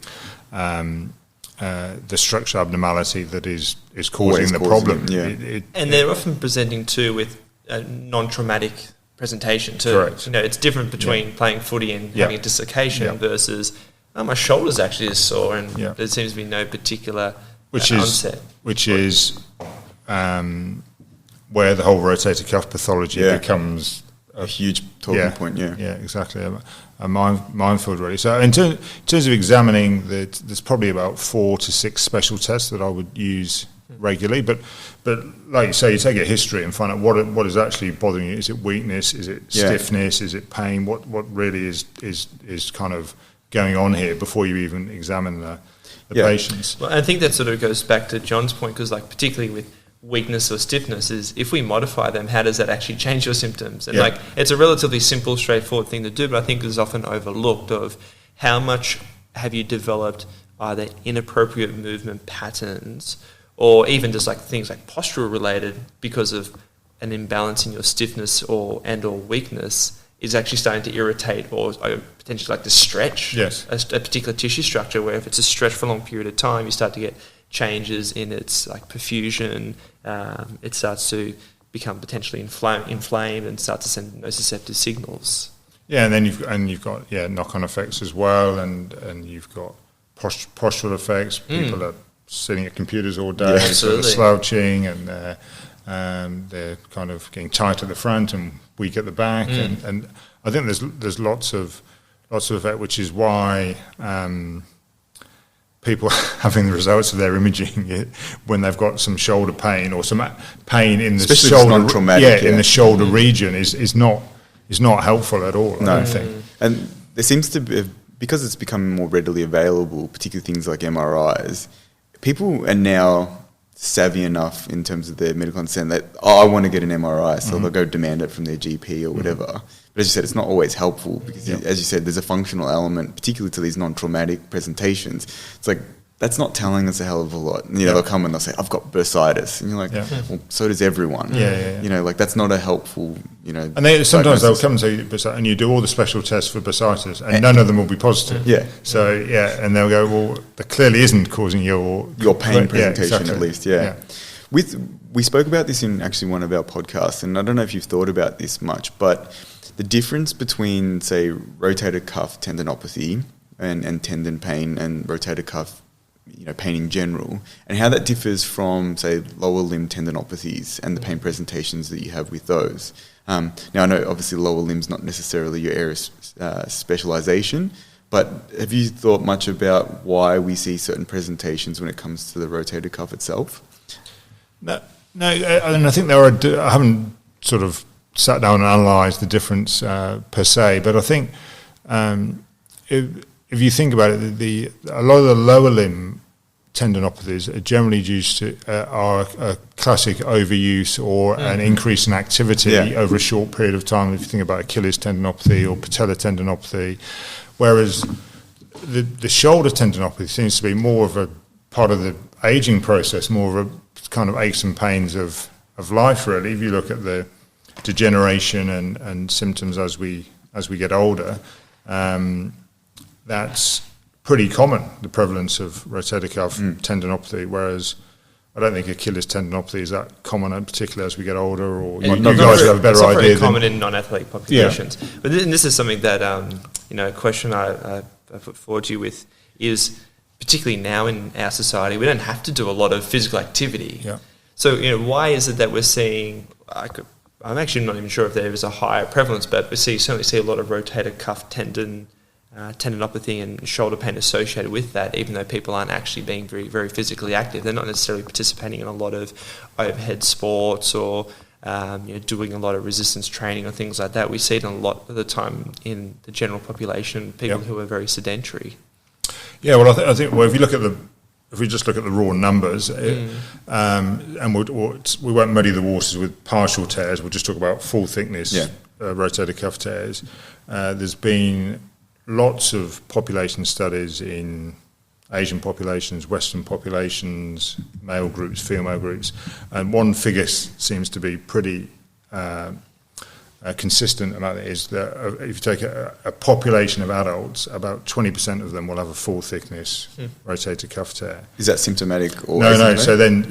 the structural abnormality that is causing the problem. Yeah. And they're often presenting too with a non-traumatic presentation too. Correct. It's different between playing footy and having a dislocation versus my shoulder's actually is sore, and there seems to be no particular onset. Which is where the whole rotator cuff pathology becomes a huge talking point. Yeah, exactly. A minefield, really. So in terms of examining, there's probably about 4 to 6 special tests that I would use regularly. But like you say, you take a history and find out what is actually bothering you. Is it weakness? Is it stiffness? Is it pain? What really is kind of going on here before you even examine the patients? Well, I think that sort of goes back to John's point, because particularly with weakness or stiffness, is if we modify them, how does that actually change your symptoms? And it's a relatively simple, straightforward thing to do, but I think it's often overlooked of how much have you developed either inappropriate movement patterns or even just things like postural related because of an imbalance in your stiffness or weakness is actually starting to irritate or potentially to stretch a particular tissue structure, where if it's a stretch for a long period of time, you start to get changes in its perfusion. It starts to become potentially inflamed and start to send nociceptive signals. Yeah, and then you've got knock-on effects as well, and you've got postural effects. People are sitting at computers all day, sort of slouching, and they're kind of getting tight at the front and weak at the back, and I think there's lots of effect, which is why people having the results of their imaging when they've got some shoulder pain or some pain in the especially shoulder, non-traumatic, in the shoulder region is not helpful at all. No. I don't think. And there seems to be, because it's becoming more readily available, particularly things like MRIs, people are now savvy enough in terms of their medical understanding that, I want to get an MRI, so they'll go demand it from their GP or whatever. But as you said, it's not always helpful because, as you said, there's a functional element, particularly to these non-traumatic presentations. It's like, that's not telling us a hell of a lot. And, they'll come and they'll say, I've got bursitis. And you're like, well, so does everyone. Like, that's not a helpful, And sometimes they'll come and say, and you do all the special tests for bursitis, and none of them will be positive. So, and they'll go, well, that clearly isn't causing your pain presentation, at least, We spoke about this in actually one of our podcasts, and I don't know if you've thought about this much, but the difference between, say, rotator cuff tendinopathy and tendon pain and rotator cuff pain in general, and how that differs from, say, lower limb tendinopathies and the pain presentations that you have with those. Now, I know obviously lower limb's not necessarily your area of specialisation, but have you thought much about why we see certain presentations when it comes to the rotator cuff itself? No, and I think there are. I haven't sort of sat down and analysed the difference per se, but I think if you think about it, a lot of the lower limb tendinopathies are generally due to are a classic overuse or an increase in activity over a short period of time. If you think about Achilles tendinopathy or patella tendinopathy, whereas the shoulder tendinopathy seems to be more of a part of the aging process, more of a kind of aches and pains of life, really. If you look at the degeneration and symptoms as we get older, that's pretty common, the prevalence of rotator cuff tendinopathy, whereas I don't think Achilles tendinopathy is that common, particularly as we get older, or you guys have a better idea. It's not very common in non-athletic populations. But this is something that, a question I put forward to you with is, particularly now in our society, we don't have to do a lot of physical activity. So, why is it that we're seeing, I'm actually not even sure if there is a higher prevalence, but we certainly see a lot of rotator cuff tendinopathy and shoulder pain associated with that, even though people aren't actually being very, very physically active. They're not necessarily participating in a lot of overhead sports or doing a lot of resistance training or things like that. We see it a lot of the time in the general population, people who are very sedentary. Yeah, well, I think if we just look at the raw numbers, and we won't muddy the waters with partial tears. We'll just talk about full thickness rotator cuff tears. There's been lots of population studies in Asian populations, Western populations, male groups, female groups, and one figure seems to be pretty consistent about it, is that if you take a population of adults, about 20% of them will have a full thickness rotator cuff tear. Is that symptomatic or no? So then,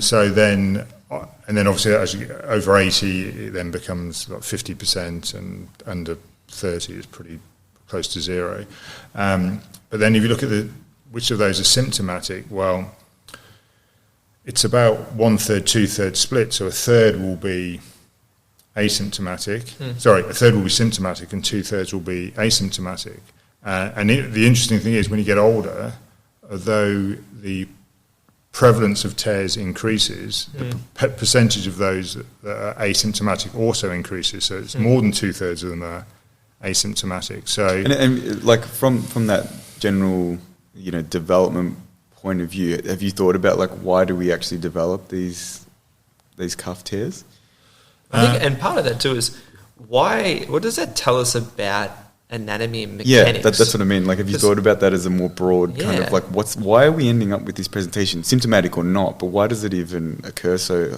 and then obviously as you get over 80, it then becomes like 50%, and under 30 is pretty close to zero. But then if you look at which of those are symptomatic, well, it's about 1/3, 2/3 split. So a third will be asymptomatic. A third will be symptomatic, and 2/3 will be asymptomatic. And the interesting thing is, when you get older, although the prevalence of tears increases, the percentage of those that are asymptomatic also increases. So it's more than 2/3 of them are asymptomatic. So and like from that general development point of view, have you thought about like why do we actually develop these cuff tears? I think, and part of that too is what does that tell us about anatomy and mechanics? Yeah, that's what I mean. Like, have you thought about that as a more broad kind of like why are we ending up with this presentation, symptomatic or not? But why does it even occur so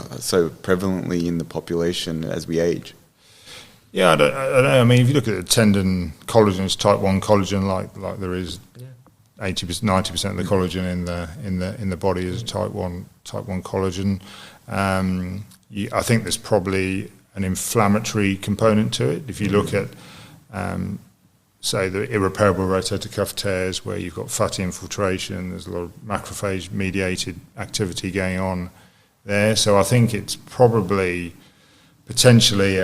prevalently in the population as we age? Yeah, I don't know. I mean, if you look at the tendon collagen, it's type 1 collagen, like there is 80%, 90% of the collagen in the body is type 1 collagen. I think there's probably an inflammatory component to it. If you look at, say, the irreparable rotator cuff tears, where you've got fatty infiltration, there's a lot of macrophage-mediated activity going on there. So I think it's probably potentially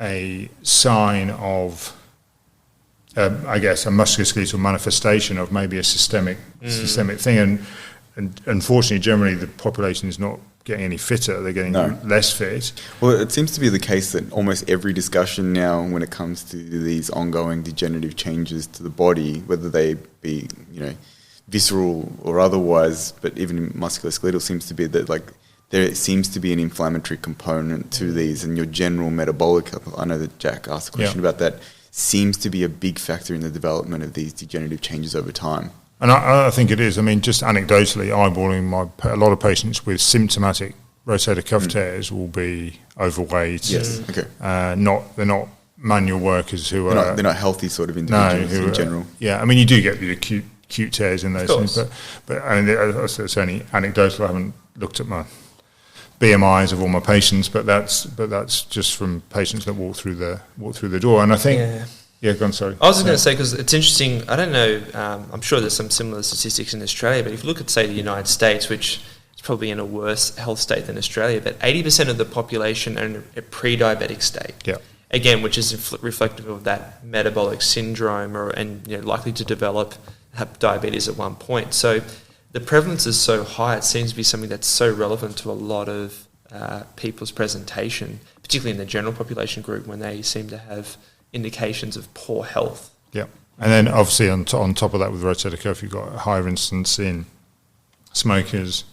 a sign of I guess, a musculoskeletal manifestation of maybe a systemic thing. And unfortunately, generally, the population is not getting any fitter. They're getting less fit. Well, it seems to be the case that almost every discussion now when it comes to these ongoing degenerative changes to the body, whether they be, visceral or otherwise, but even musculoskeletal, seems to be that, like, there seems to be an inflammatory component to these, and your general metabolic, I know that Jack asked a question about that, seems to be a big factor in the development of these degenerative changes over time. And I think it is. I mean, just anecdotally, eyeballing a lot of patients with symptomatic rotator cuff tears will be overweight. Yes. Okay. They're not manual workers who they're not healthy sort of individuals in general. Yeah, I mean, you do get the acute tears in those things, but I mean, it's only anecdotal. I haven't looked at my BMIs of all my patients, but that's just from patients that walk through the door. And I think, go on, sorry. I was just going to say, because it's interesting. I don't know. I'm sure there's some similar statistics in Australia, but if you look at, say, the United States, which is probably in a worse health state than Australia, but 80% of the population are in a pre-diabetic state. Yeah. Again, which is reflective of that metabolic syndrome, and likely to have diabetes at one point. So the prevalence is so high, it seems to be something that's so relevant to a lot of people's presentation, particularly in the general population group when they seem to have indications of poor health. Yeah. And then obviously on top of that with rotator cuff, you've got a higher instance in smokers,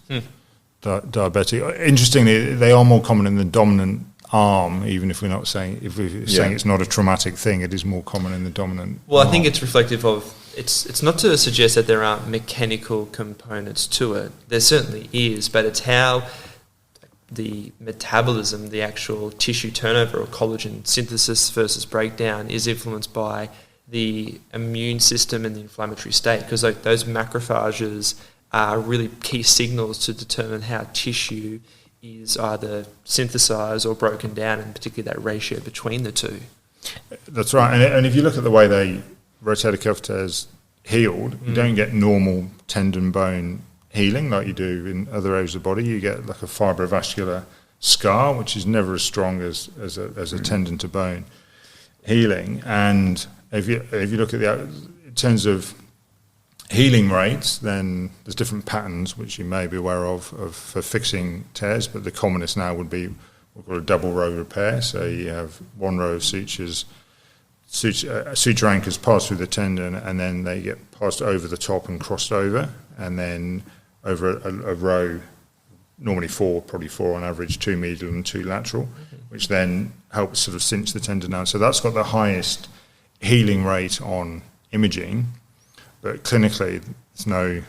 diabetic. Interestingly, they are more common in the dominant arm, even if we're not saying, saying it's not a traumatic thing, it is more common in the dominant arm. I think it's reflective of, it's not to suggest that there aren't mechanical components to it. There certainly is, but it's how the metabolism, the actual tissue turnover or collagen synthesis versus breakdown is influenced by the immune system and the inflammatory state, because those macrophages are really key signals to determine how tissue is either synthesized or broken down, and particularly that ratio between the two. That's right. And if you look at the way they rotator cuff tears healed, you don't get normal tendon bone healing like you do in other areas of the body. You get like a fibrovascular scar, which is never as strong as a tendon to bone healing. And if you look at in terms of healing rates, then there's different patterns which you may be aware of for fixing tears, but the commonest now would be we've got a double row repair. So you have one row of sutures, suture anchors pass through the tendon, and then they get passed over the top and crossed over, and then over a row, normally probably four on average, 2 medial and 2 lateral, which then helps sort of cinch the tendon down. So that's got the highest healing rate on imaging, but clinically there's no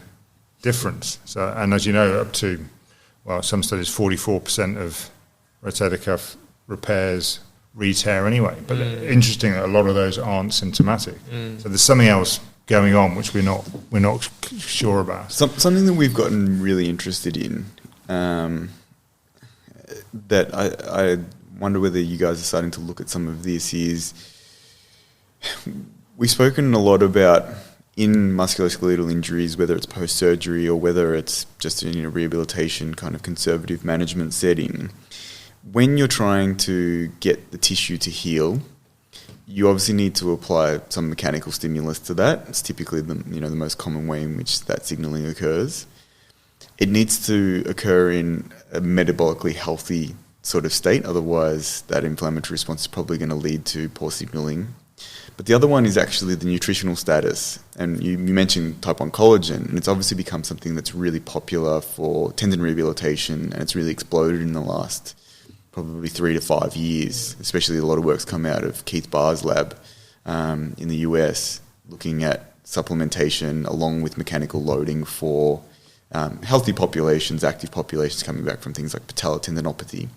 difference. So, and as you know, up to, some studies, 44% of rotator cuff repairs re-tear anyway. But interesting that a lot of those aren't symptomatic. So there's something else going on which we're not sure about. Something that we've gotten really interested in, that I wonder whether you guys are starting to look at some of this, is we've spoken a lot about in musculoskeletal injuries, whether it's post-surgery or whether it's just in a rehabilitation kind of conservative management setting. When you're trying to get the tissue to heal, you obviously need to apply some mechanical stimulus to that. It's typically the most common way in which that signaling occurs. It needs to occur in a metabolically healthy sort of state, otherwise that inflammatory response is probably going to lead to poor signaling. But the other one is actually the nutritional status. And you mentioned type 1 collagen, and it's obviously become something that's really popular for tendon rehabilitation, and it's really exploded in the last probably 3 to 5 years, especially a lot of work's come out of Keith Barr's lab in the US, looking at supplementation along with mechanical loading for healthy populations, active populations coming back from things like patellar tendinopathy.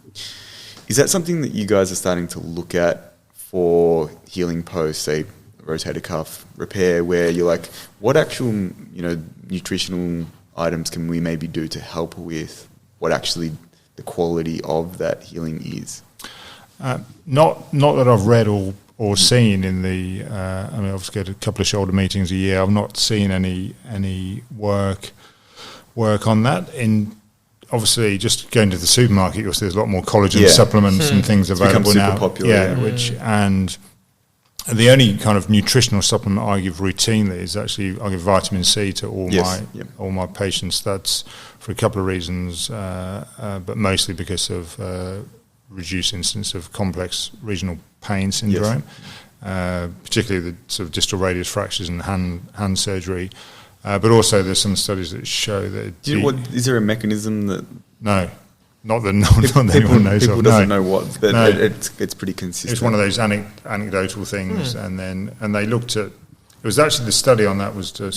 Is that something that you guys are starting to look at for healing post, say, rotator cuff repair, where you're like, what actual, nutritional items can we maybe do to help with what actually the quality of that healing is? Not that I've read or seen in the. I obviously get a couple of shoulder meetings a year. I've not seen any work on that. In obviously, just going to the supermarket, you'll see there's a lot more collagen supplements and things available now. Popular, which and the only kind of nutritional supplement I give routinely is actually I give vitamin C to all my patients. That's for a couple of reasons, but mostly because of reduced incidence of complex regional pain syndrome, particularly the sort of distal radius fractures and hand surgery. But also there's some studies that show that... Is there a mechanism that... No. Not that anyone knows of. People doesn't know what, but it's pretty consistent. It's one of those anecdotal things, and they looked at. It was actually the study on that was to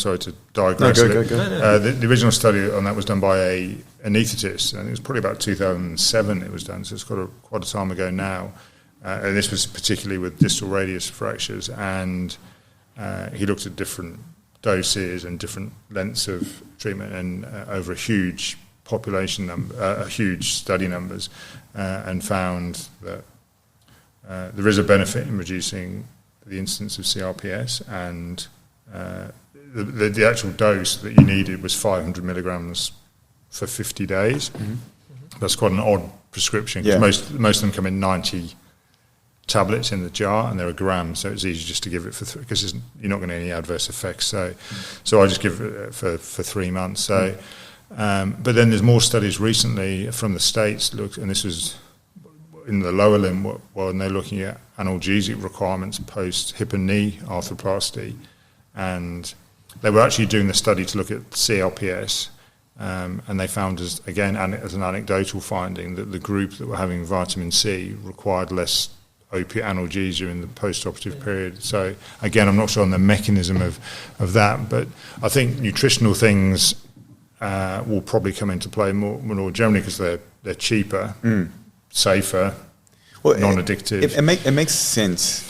digress. Go. The original study on that was done by a anaesthetist, and it was probably about 2007. It was done, so it's quite a time ago now. And this was particularly with distal radius fractures, and he looked at different doses and different lengths of treatment, and over a huge population number, huge study numbers, and found that there is a benefit in reducing the incidence of CRPS, and the actual dose that you needed was 500 milligrams for 50 days. Mm-hmm. That's quite an odd prescription, because most of them come in 90 tablets in the jar, and they're a gram, so it's easy just to give it for because you're not going to get any adverse effects. So I just give it for 3 months. So. But then there's more studies recently from the States, and this was in the lower limb, when they're looking at analgesic requirements post hip and knee arthroplasty, and they were actually doing the study to look at CLPS, and they found, as an anecdotal finding, that the group that were having vitamin C required less opiate analgesia in the post-operative period. So again, I'm not sure on the mechanism of that, but I think nutritional things will probably come into play more generally because they're cheaper, safer, non-addictive. It makes sense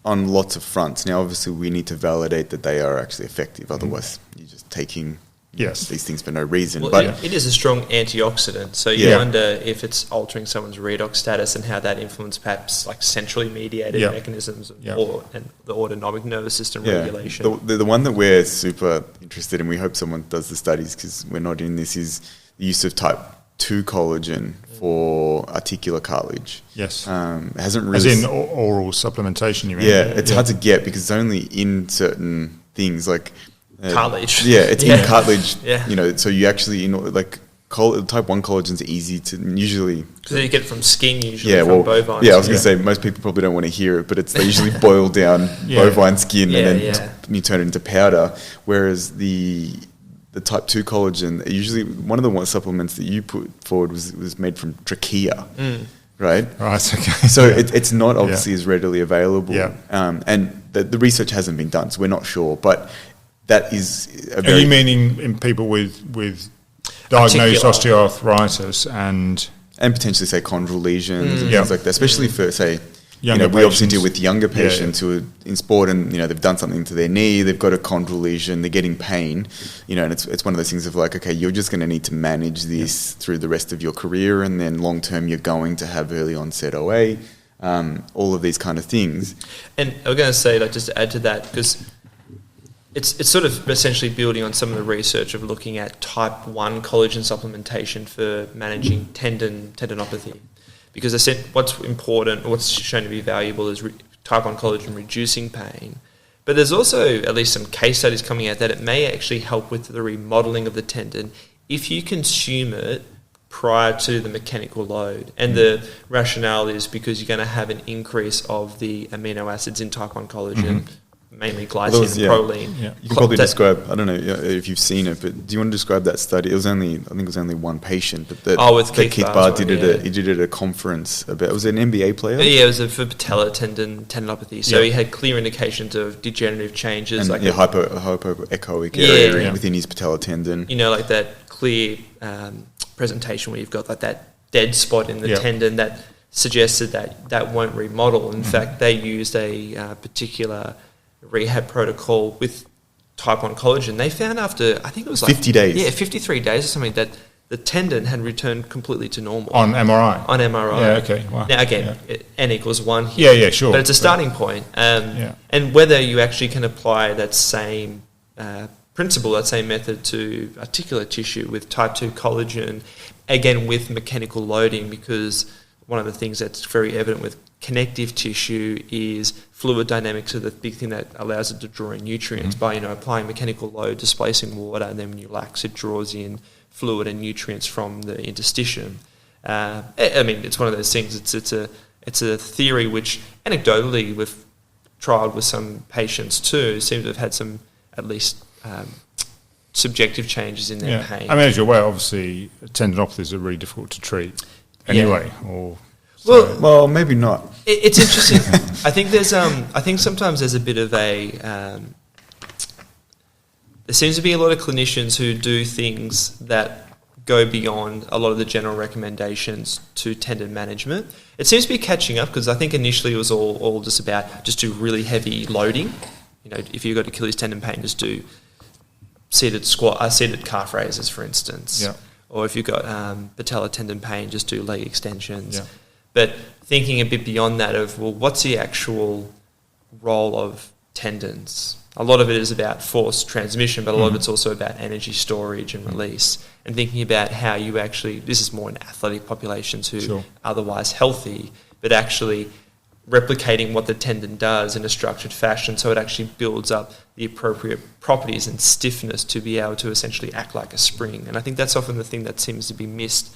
on lots of fronts. Now, obviously, we need to validate that they are actually effective. Otherwise, you're just taking these things for no reason. Well, but it is a strong antioxidant, so you wonder if it's altering someone's redox status and how that influences perhaps like centrally mediated mechanisms and the autonomic nervous system regulation. The one that we're super interested in, we hope someone does the studies because we're not in this, is the use of type 2 collagen for articular cartilage. Yes. It hasn't really... As in oral supplementation, you mean? Yeah, it's hard to get because it's only in certain things like... cartilage. Yeah, it's in cartilage. Yeah. So you actually, type 1 collagen is easy to usually... Because you get it from skin usually, from bovine. Yeah, I was going to say, most people probably don't want to hear it, but they usually boil down bovine skin and then you turn it into powder. Whereas the type 2 collagen, usually one of the supplements that you put forward was made from trachea. Right? Right, okay. So it's not obviously as readily available. Yeah. And the research hasn't been done, so we're not sure. But that is a very... Are you meaning in people with diagnosed osteoarthritis and potentially, say, chondral lesions and things like that, especially for, say, younger we obviously deal with younger patients who are in sport and, they've done something to their knee, they've got a chondral lesion, they're getting pain, and it's one of those things of like, okay, you're just going to need to manage this through the rest of your career, and then long term you're going to have early onset OA, all of these kind of things. And I was going to say, just to add to that, because it's sort of essentially building on some of the research of looking at type 1 collagen supplementation for managing tendinopathy. Because I said what's important, what's shown to be valuable is type 1 collagen reducing pain. But there's also at least some case studies coming out that it may actually help with the remodeling of the tendon if you consume it prior to the mechanical load. And the rationale is because you're going to have an increase of the amino acids in type 1 collagen, mainly glycine and proline. Yeah. You can probably describe, I don't know if you've seen it, but do you want to describe that study? I think it was only one patient, but with Keith Barr did it. He did it at a conference was it an NBA player? Yeah, it was for patellar tendinopathy. So he had clear indications of degenerative changes, and hypoechoic area within his patellar tendon. Like that clear presentation where you've got like that dead spot in the tendon that suggested that won't remodel. In fact, they used a particular rehab protocol with type 1 collagen. They found after, I think it was 50 days. Yeah, 53 days or something, that the tendon had returned completely to normal. On MRI? On MRI. Yeah, okay. Wow. Now, again, N equals 1 here. Yeah, sure. But it's a starting point. And whether you actually can apply that same principle, that same method to articular tissue with type 2 collagen, again, with mechanical loading, because one of the things that's very evident with connective tissue is fluid dynamics are the big thing that allows it to draw in nutrients by, applying mechanical load, displacing water, and then when you lax, it draws in fluid and nutrients from the interstitium. It's one of those things. It's a theory which anecdotally we've trialled with some patients too, seem to have had some at least subjective changes in their pain. I mean, as you're aware, obviously tendinopathies are really difficult to treat anyway. Well, maybe not. It's interesting. I think sometimes there's a bit of a. There seems to be a lot of clinicians who do things that go beyond a lot of the general recommendations to tendon management. It seems to be catching up because I think initially it was all just about just do really heavy loading. If you've got Achilles tendon pain, just do seated calf raises, for instance. Yeah. Or if you've got patellar tendon pain, just do leg extensions. Yeah. But thinking a bit beyond that of, well, what's the actual role of tendons? A lot of it is about force transmission, but a lot of it's also about energy storage and release. And thinking about how you actually, this is more in athletic populations who are otherwise healthy, but actually replicating what the tendon does in a structured fashion so it actually builds up the appropriate properties and stiffness to be able to essentially act like a spring. And I think that's often the thing that seems to be missed,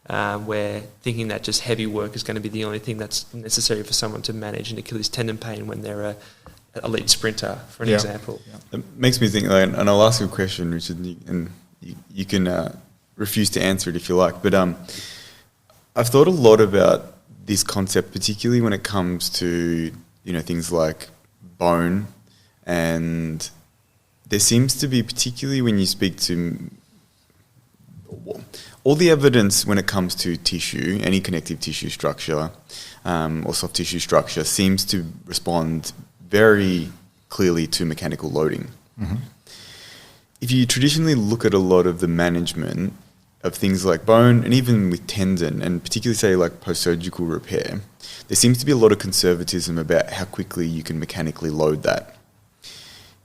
where thinking that just heavy work is going to be the only thing that's necessary for someone to manage an Achilles tendon pain when they're a elite sprinter, for an example. It makes me think, and I'll ask you a question, Richard, and you can refuse to answer it if you like, but I've thought a lot about this concept, particularly when it comes to things like bone, and there seems to be, particularly when you speak to all the evidence when it comes to tissue, any connective tissue structure or soft tissue structure seems to respond very clearly to mechanical loading. If you traditionally look at a lot of the management of things like bone and even with tendon, and particularly say like post-surgical repair, there seems to be a lot of conservatism about how quickly you can mechanically load that.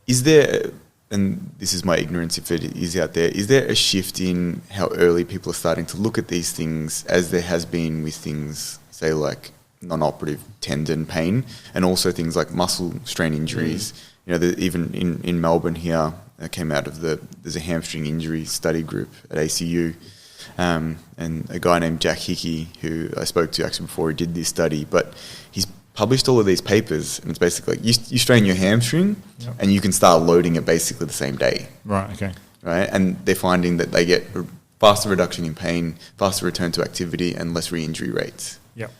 Is there, and this is my ignorance if it is out there, is there a shift in how early people are starting to look at these things as there has been with things, say like non-operative tendon pain and also things like muscle strain injuries? Even in Melbourne here, came out of there's a hamstring injury study group at ACU, and a guy named Jack Hickey, who I spoke to actually before he did this study, but he's published all of these papers, and it's basically like you strain your hamstring and you can start loading it basically the same day. Right, okay. Right, and they're finding that they get a faster reduction in pain, faster return to activity, and less re-injury rates. Yep.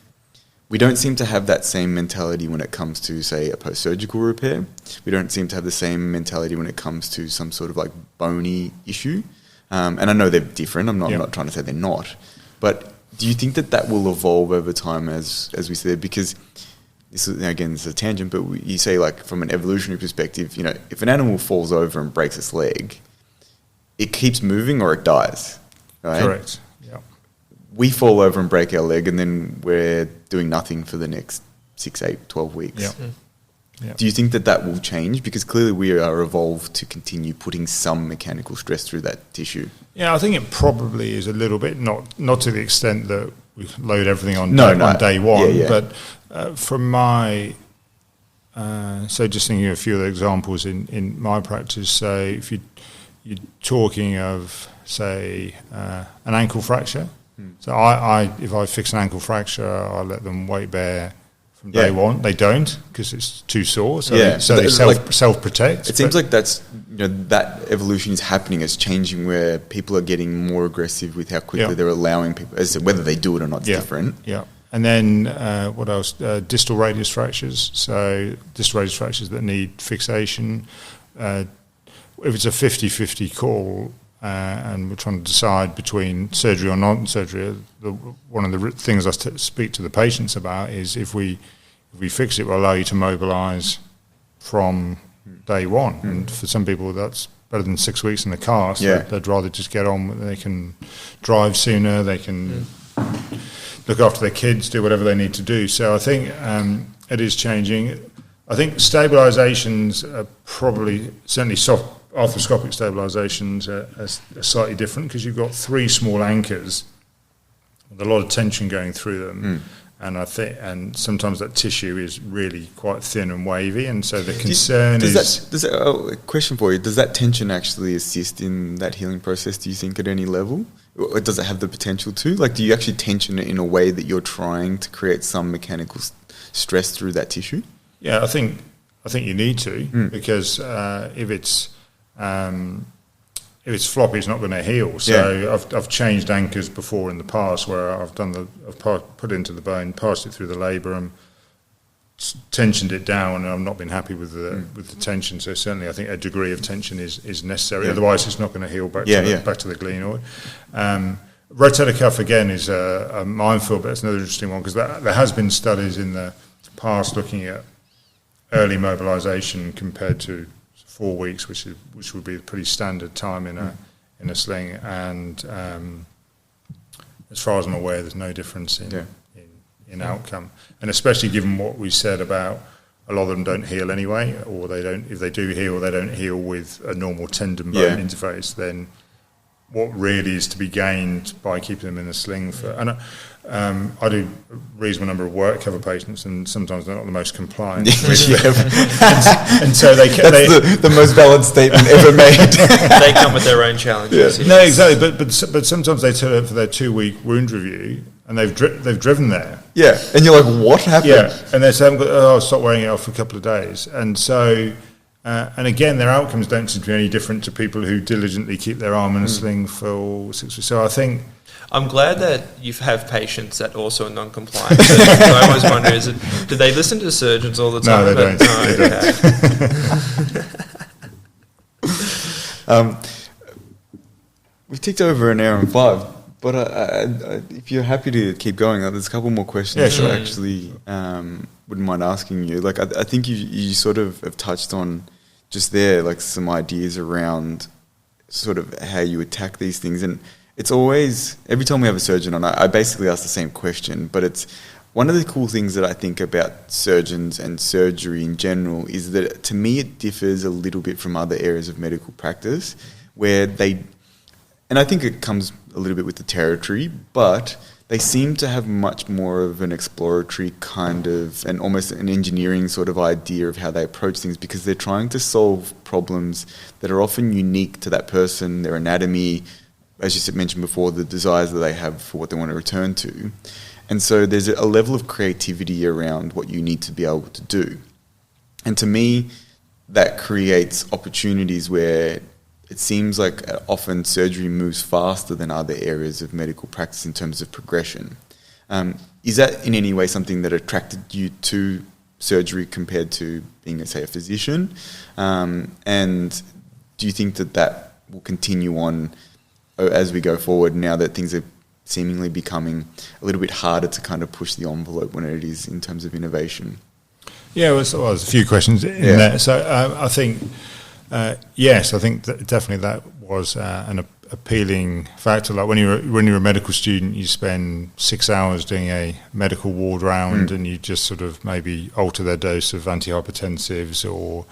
We don't seem to have that same mentality when it comes to, say, a post-surgical repair. We don't seem to have the same mentality when it comes to some sort of like bony issue. And I know they're different. I'm not trying to say they're not. But do you think that will evolve over time as we said? Because this is, again, this is a tangent, but you say like from an evolutionary perspective, if an animal falls over and breaks its leg, it keeps moving or it dies, right? Correct. We fall over and break our leg and then we're doing nothing for the next 6, 8, 12 weeks. Yeah. Do you think that will change? Because clearly we are evolved to continue putting some mechanical stress through that tissue. Yeah, I think it probably is a little bit, not to the extent that we load everything on day one, but from my, so just thinking of a few of the examples in my practice, so if you're talking of, say, an ankle fracture. So if I fix an ankle fracture, I let them weight bear from day one. They don't because it's too sore. So they self-protect. It seems like that's that evolution is happening. It's changing where people are getting more aggressive with how quickly they're allowing people. As whether they do it or not is different. Yeah. And then what else? Distal radius fractures. So distal radius fractures that need fixation. If it's a 50-50 call. And we're trying to decide between surgery or non-surgery. One of the things I speak to the patients about is if we fix it, we'll allow you to mobilise from day one. And for some people, that's better than 6 weeks in the car. So they'd rather just get on. They can drive sooner. They can look after their kids, do whatever they need to do. So I think it is changing. I think stabilisations are probably certainly soft. Arthroscopic stabilisations are slightly different because you've got 3 small anchors with a lot of tension going through them. and and sometimes that tissue is really quite thin and wavy, and so the concern is. A question for you: does that tension actually assist in that healing process? Do you think at any level, or does it have the potential to? Like, do you actually tension it in a way that you're trying to create some mechanical stress through that tissue? Yeah, I think you need to, because if it's floppy, it's not going to heal. So I've changed anchors before in the past, where I've put it into the bone, passed it through the labrum, tensioned it down, and I've not been happy with the tension. So certainly, I think a degree of tension is necessary. Otherwise, it's not going to heal back to the glenoid. Rotator cuff again is a minefield, but it's another interesting one, because there has been studies in the past looking at early mobilisation compared to 4 weeks, which would be a pretty standard time in a sling, and as far as I'm aware, there's no difference in outcome, and especially given what we said about a lot of them don't heal anyway, or they don't. If they do heal, they don't heal with a normal tendon bone interface. Then what really is to be gained by keeping them in a sling for? And I do a reasonable number of work cover patients, and sometimes they're not the most compliant. and so that's the most valid statement ever made. They come with their own challenges. Yeah. No, exactly. But sometimes they turn up for their 2-week wound review, and they've driven there. Yeah, and you're like, what happened? Yeah, and they say, I'll stop wearing it off for a couple of days, and so. And again, their outcomes don't seem to be any different to people who diligently keep their arm in a sling for 6 weeks. So I think... I'm glad that you have patients that also are non-compliant. So I always wonder, do they listen to surgeons all the time? No, they don't. We've ticked over an hour and 5, but if you're happy to keep going, there's a couple more questions I actually wouldn't mind asking you. Like, I think you sort of have touched on just there, like, some ideas around sort of how you attack these things. And it's always, every time we have a surgeon on, I basically ask the same question, but it's one of the cool things that I think about surgeons and surgery in general is that, to me, it differs a little bit from other areas of medical practice, where and I think it comes a little bit with the territory, but they seem to have much more of an exploratory kind of, and almost an engineering sort of idea of how they approach things, because they're trying to solve problems that are often unique to that person, their anatomy, as you mentioned before, the desires that they have for what they want to return to. And so there's a level of creativity around what you need to be able to do. And to me, that creates opportunities where it seems like often surgery moves faster than other areas of medical practice in terms of progression. Is that in any way something that attracted you to surgery compared to being, say, a physician? And do you think that will continue on as we go forward, now that things are seemingly becoming a little bit harder to kind of push the envelope when it is in terms of innovation? Yeah, there's a few questions in there. So I think... yes, I think definitely that was an appealing factor. Like when you're a medical student, you spend 6 hours doing a medical ward round, and you just sort of maybe alter their dose of antihypertensives, or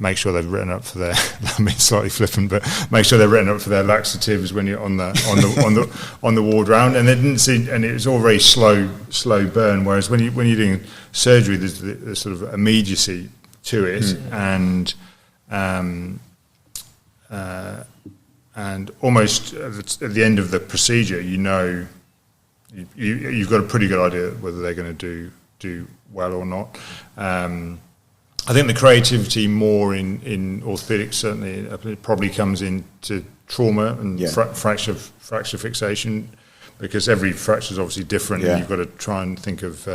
make sure they've written up for their. I mean, slightly flippant, but make sure they're written up for their laxatives when you're on the ward round. And it was all very slow burn. Whereas when you're doing surgery, there's the sort of immediacy to it, and almost at the end of the procedure, you've got a pretty good idea whether they're going to do well or not. I think the creativity more in orthopaedics certainly it probably comes into trauma and fracture fixation, because every fracture is obviously different, and you've got to try and think of.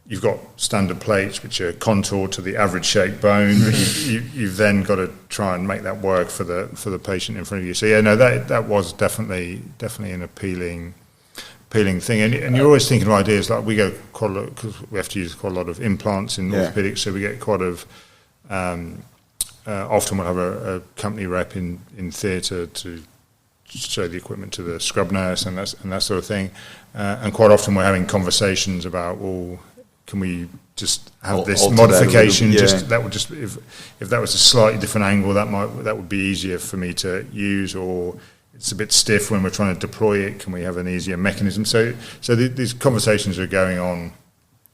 You've got standard plates which are contoured to the average shaped bone, but you've then got to try and make that work for the patient in front of you. So that was definitely an appealing thing. And you're always thinking of ideas like we go quite a lot, because we have to use quite a lot of implants in orthopaedics, so we get quite of. Often we'll have a company rep in theatre to show the equipment to the scrub nurse and that sort of thing, and quite often we're having conversations about, well, can we just have this modification? That would just if that was a slightly different angle, that would be easier for me to use, or it's a bit stiff when we're trying to deploy it. Can we have an easier mechanism? So these conversations are going on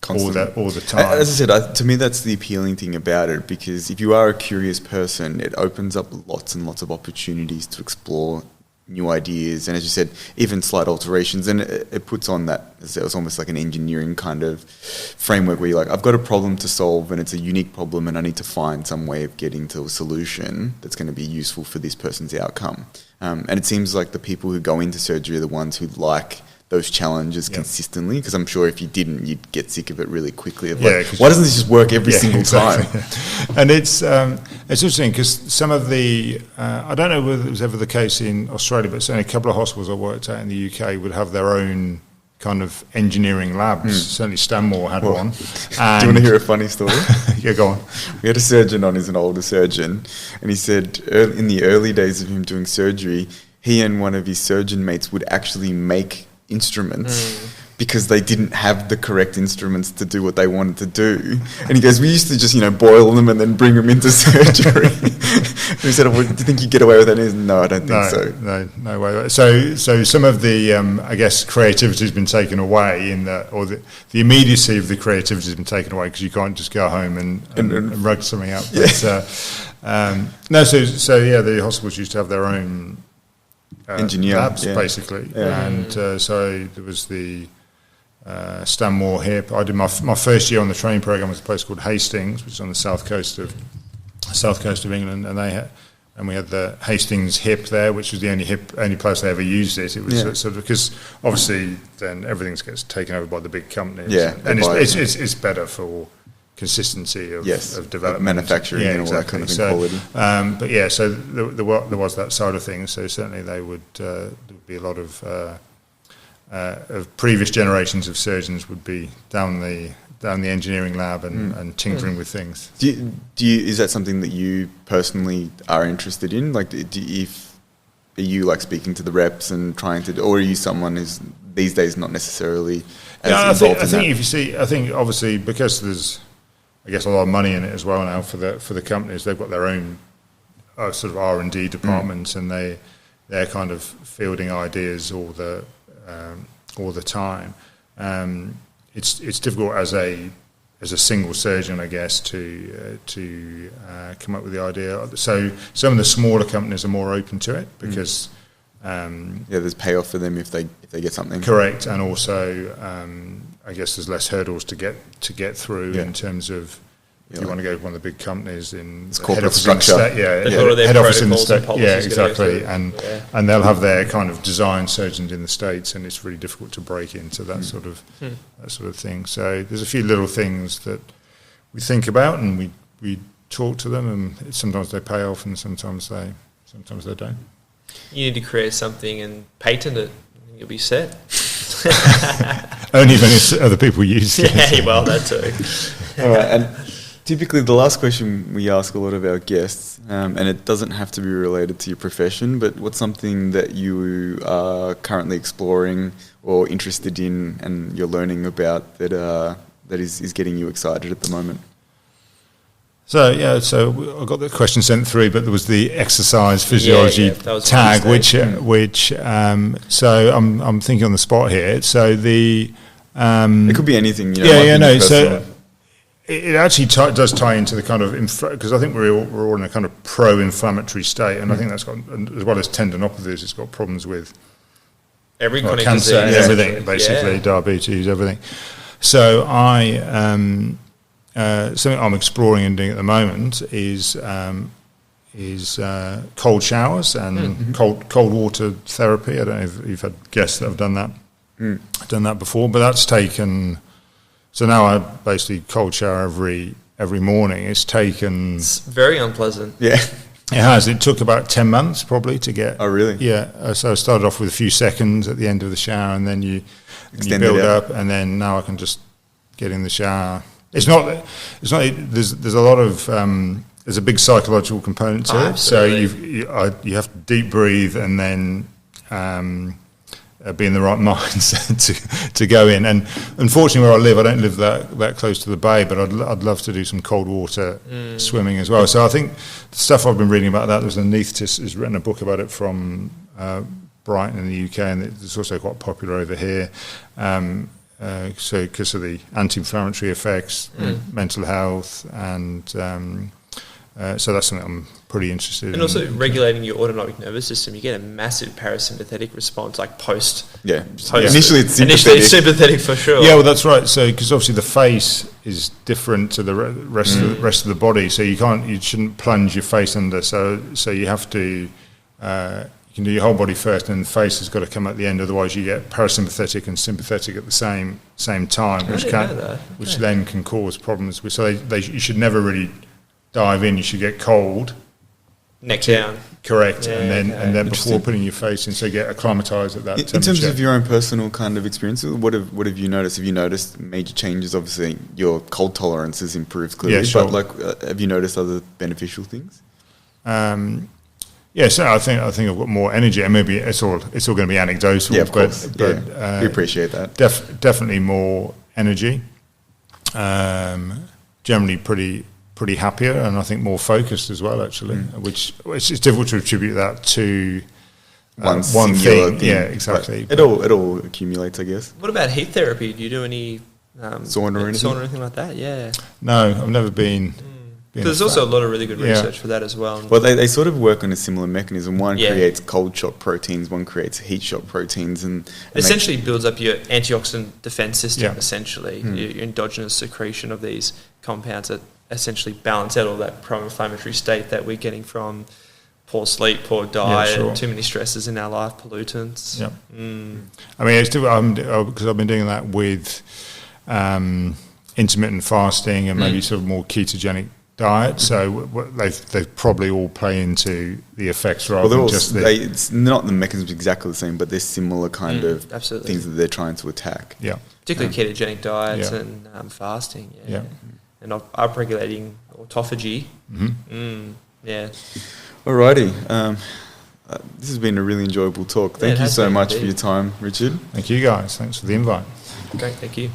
all the time. As I said, to me that's the appealing thing about it, because if you are a curious person, it opens up lots and lots of opportunities to explore new ideas, and as you said, even slight alterations, and it puts on that, as I said, it's almost like an engineering kind of framework where you're like, I've got a problem to solve and it's a unique problem and I need to find some way of getting to a solution that's going to be useful for this person's outcome. And it seems like the people who go into surgery are the ones who like those challenges consistently, because I'm sure if you didn't, you'd get sick of it really quickly. Of like, why doesn't this just work every single time? And it's interesting because some of the I don't know whether it was ever the case in Australia, but certainly a couple of hospitals I worked at in the UK would have their own kind of engineering labs. Certainly Stanmore had one. And do you want to hear a funny story? Yeah, go on. We had a surgeon on, he's an older surgeon, and he said in the early days of him doing surgery, he and one of his surgeon mates would actually make instruments because they didn't have the correct instruments to do what they wanted to do. And he goes, we used to just, boil them and then bring them into surgery. And he said, well, do you think you get away with that? He said, no, I don't think so. No way. So some of the, I guess, creativity has been taken away or the immediacy of the creativity has been taken away because you can't just go home and rug something up. Yeah. But, the hospitals used to have their own engineer labs, basically. And so there was the Stanmore hip. I did my first year on the training program was a place called Hastings, which is on the south coast of England, and we had the Hastings hip there, which was the only place they ever used it. It was sort of, because obviously then everything gets taken over by the big companies. And it's better for consistency of development, manufacturing, and all that kind of quality. So there was that side of things. So certainly there would be a lot of previous generations of surgeons would be down the engineering lab and tinkering with things. Is that something that you personally are interested in? Like, are you like speaking to the reps and trying to, or are you someone who's these days not necessarily as involved in that? If you see, I think obviously because there's, I guess, a lot of money in it as well now for the companies. They've got their own sort of R&D departments, and they're kind of fielding ideas all the time. It's difficult as a single surgeon, I guess, to come up with the idea. So some of the smaller companies are more open to it because there's payoff for them if they get something correct, and also I guess there's less hurdles to get through in terms of if you want to go to one of the big companies in it's corporate structure, head office in the state, exactly, and they'll have their kind of design surgeons in the States, and it's really difficult to break into that sort of thing. So there's a few little things that we think about, and we talk to them, and sometimes they pay off, and sometimes they don't. You need to create something and patent it, and you'll be set. Only when it's other people use it. Yeah, well, that too. All right, and typically the last question we ask a lot of our guests, and it doesn't have to be related to your profession, but what's something that you are currently exploring or interested in and you're learning about that is getting you excited at the moment? So I got the question sent through, but there was the exercise physiology tag, which so I'm thinking on the spot here. So it could be anything. So it actually does tie into the kind of because I think we're all in a kind of pro-inflammatory state, and I think that's got, as well as tendinopathies, it's got problems with every chronic cancer disease, and everything, basically diabetes, everything. So something I'm exploring and doing at the moment is cold showers and cold water therapy. I don't know if you've had guests that have done that. I've done that before, but that's taken. So now I basically cold shower every morning. It's very unpleasant. Yeah, it has. It took about 10 months probably to get. Oh, really? Yeah. So I started off with a few seconds at the end of the shower, and then you build up, and then now I can just get in the shower. It's not. There's a lot of. There's a big psychological component to it. Absolutely. So you have to deep breathe and then be in the right mindset to go in. And unfortunately, where I live, I don't live that close to the bay, but I'd love to do some cold water swimming as well. So I think the stuff I've been reading about that, there's an anaesthetist who's written a book about it from Brighton in the UK, and it's also quite popular over here. So because of the anti-inflammatory effects, mental health, and so that's something I'm pretty interested in. And also regulating your autonomic nervous system, you get a massive parasympathetic response, like post. Initially it's sympathetic. Initially it's sympathetic for sure. Yeah, well, that's right. So because obviously the face is different to the rest of the body, so you shouldn't plunge your face under. So you have to. You can do your whole body first, and the face has got to come at the end. Otherwise, you get parasympathetic and sympathetic at the same time, which then can cause problems. So you should never really dive in. You should get cold, neck down, correct, and then before putting your face in, so get acclimatized at that temperature. In terms of your own personal kind of experience, what have you noticed? Have you noticed major changes? Obviously, your cold tolerance has improved clearly, but have you noticed other beneficial things? Yeah, so I think I've got more energy, and maybe it's all going to be anecdotal. Yeah, of course. But we appreciate that. Definitely more energy. Generally pretty happier, and I think more focused as well. Actually, which it's difficult to attribute that to one thing. Yeah, exactly. It all accumulates, I guess. What about heat therapy? Do you do any sauna or anything like that? Yeah. No, I've never been. There's also a lot of really good research for that as well. Well, they sort of work on a similar mechanism. One creates cold shock proteins, one creates heat shock proteins, and essentially builds up your antioxidant defense system. Essentially, your endogenous secretion of these compounds that essentially balance out all that pro-inflammatory state that we're getting from poor sleep, poor diet, too many stresses in our life, pollutants. Yeah. I mean, it's difficult because I've been doing that with intermittent fasting and maybe sort of more ketogenic diet, so they probably all play into the effects rather than just it's not the mechanisms exactly the same, but they're similar kind of things that they're trying to attack. Yeah, particularly ketogenic diets and fasting. Yeah. And upregulating autophagy. Yeah. Alrighty. This has been a really enjoyable talk. Thank you so much for your time, Richard. Thank you guys. Thanks for the invite. Great. Thank you.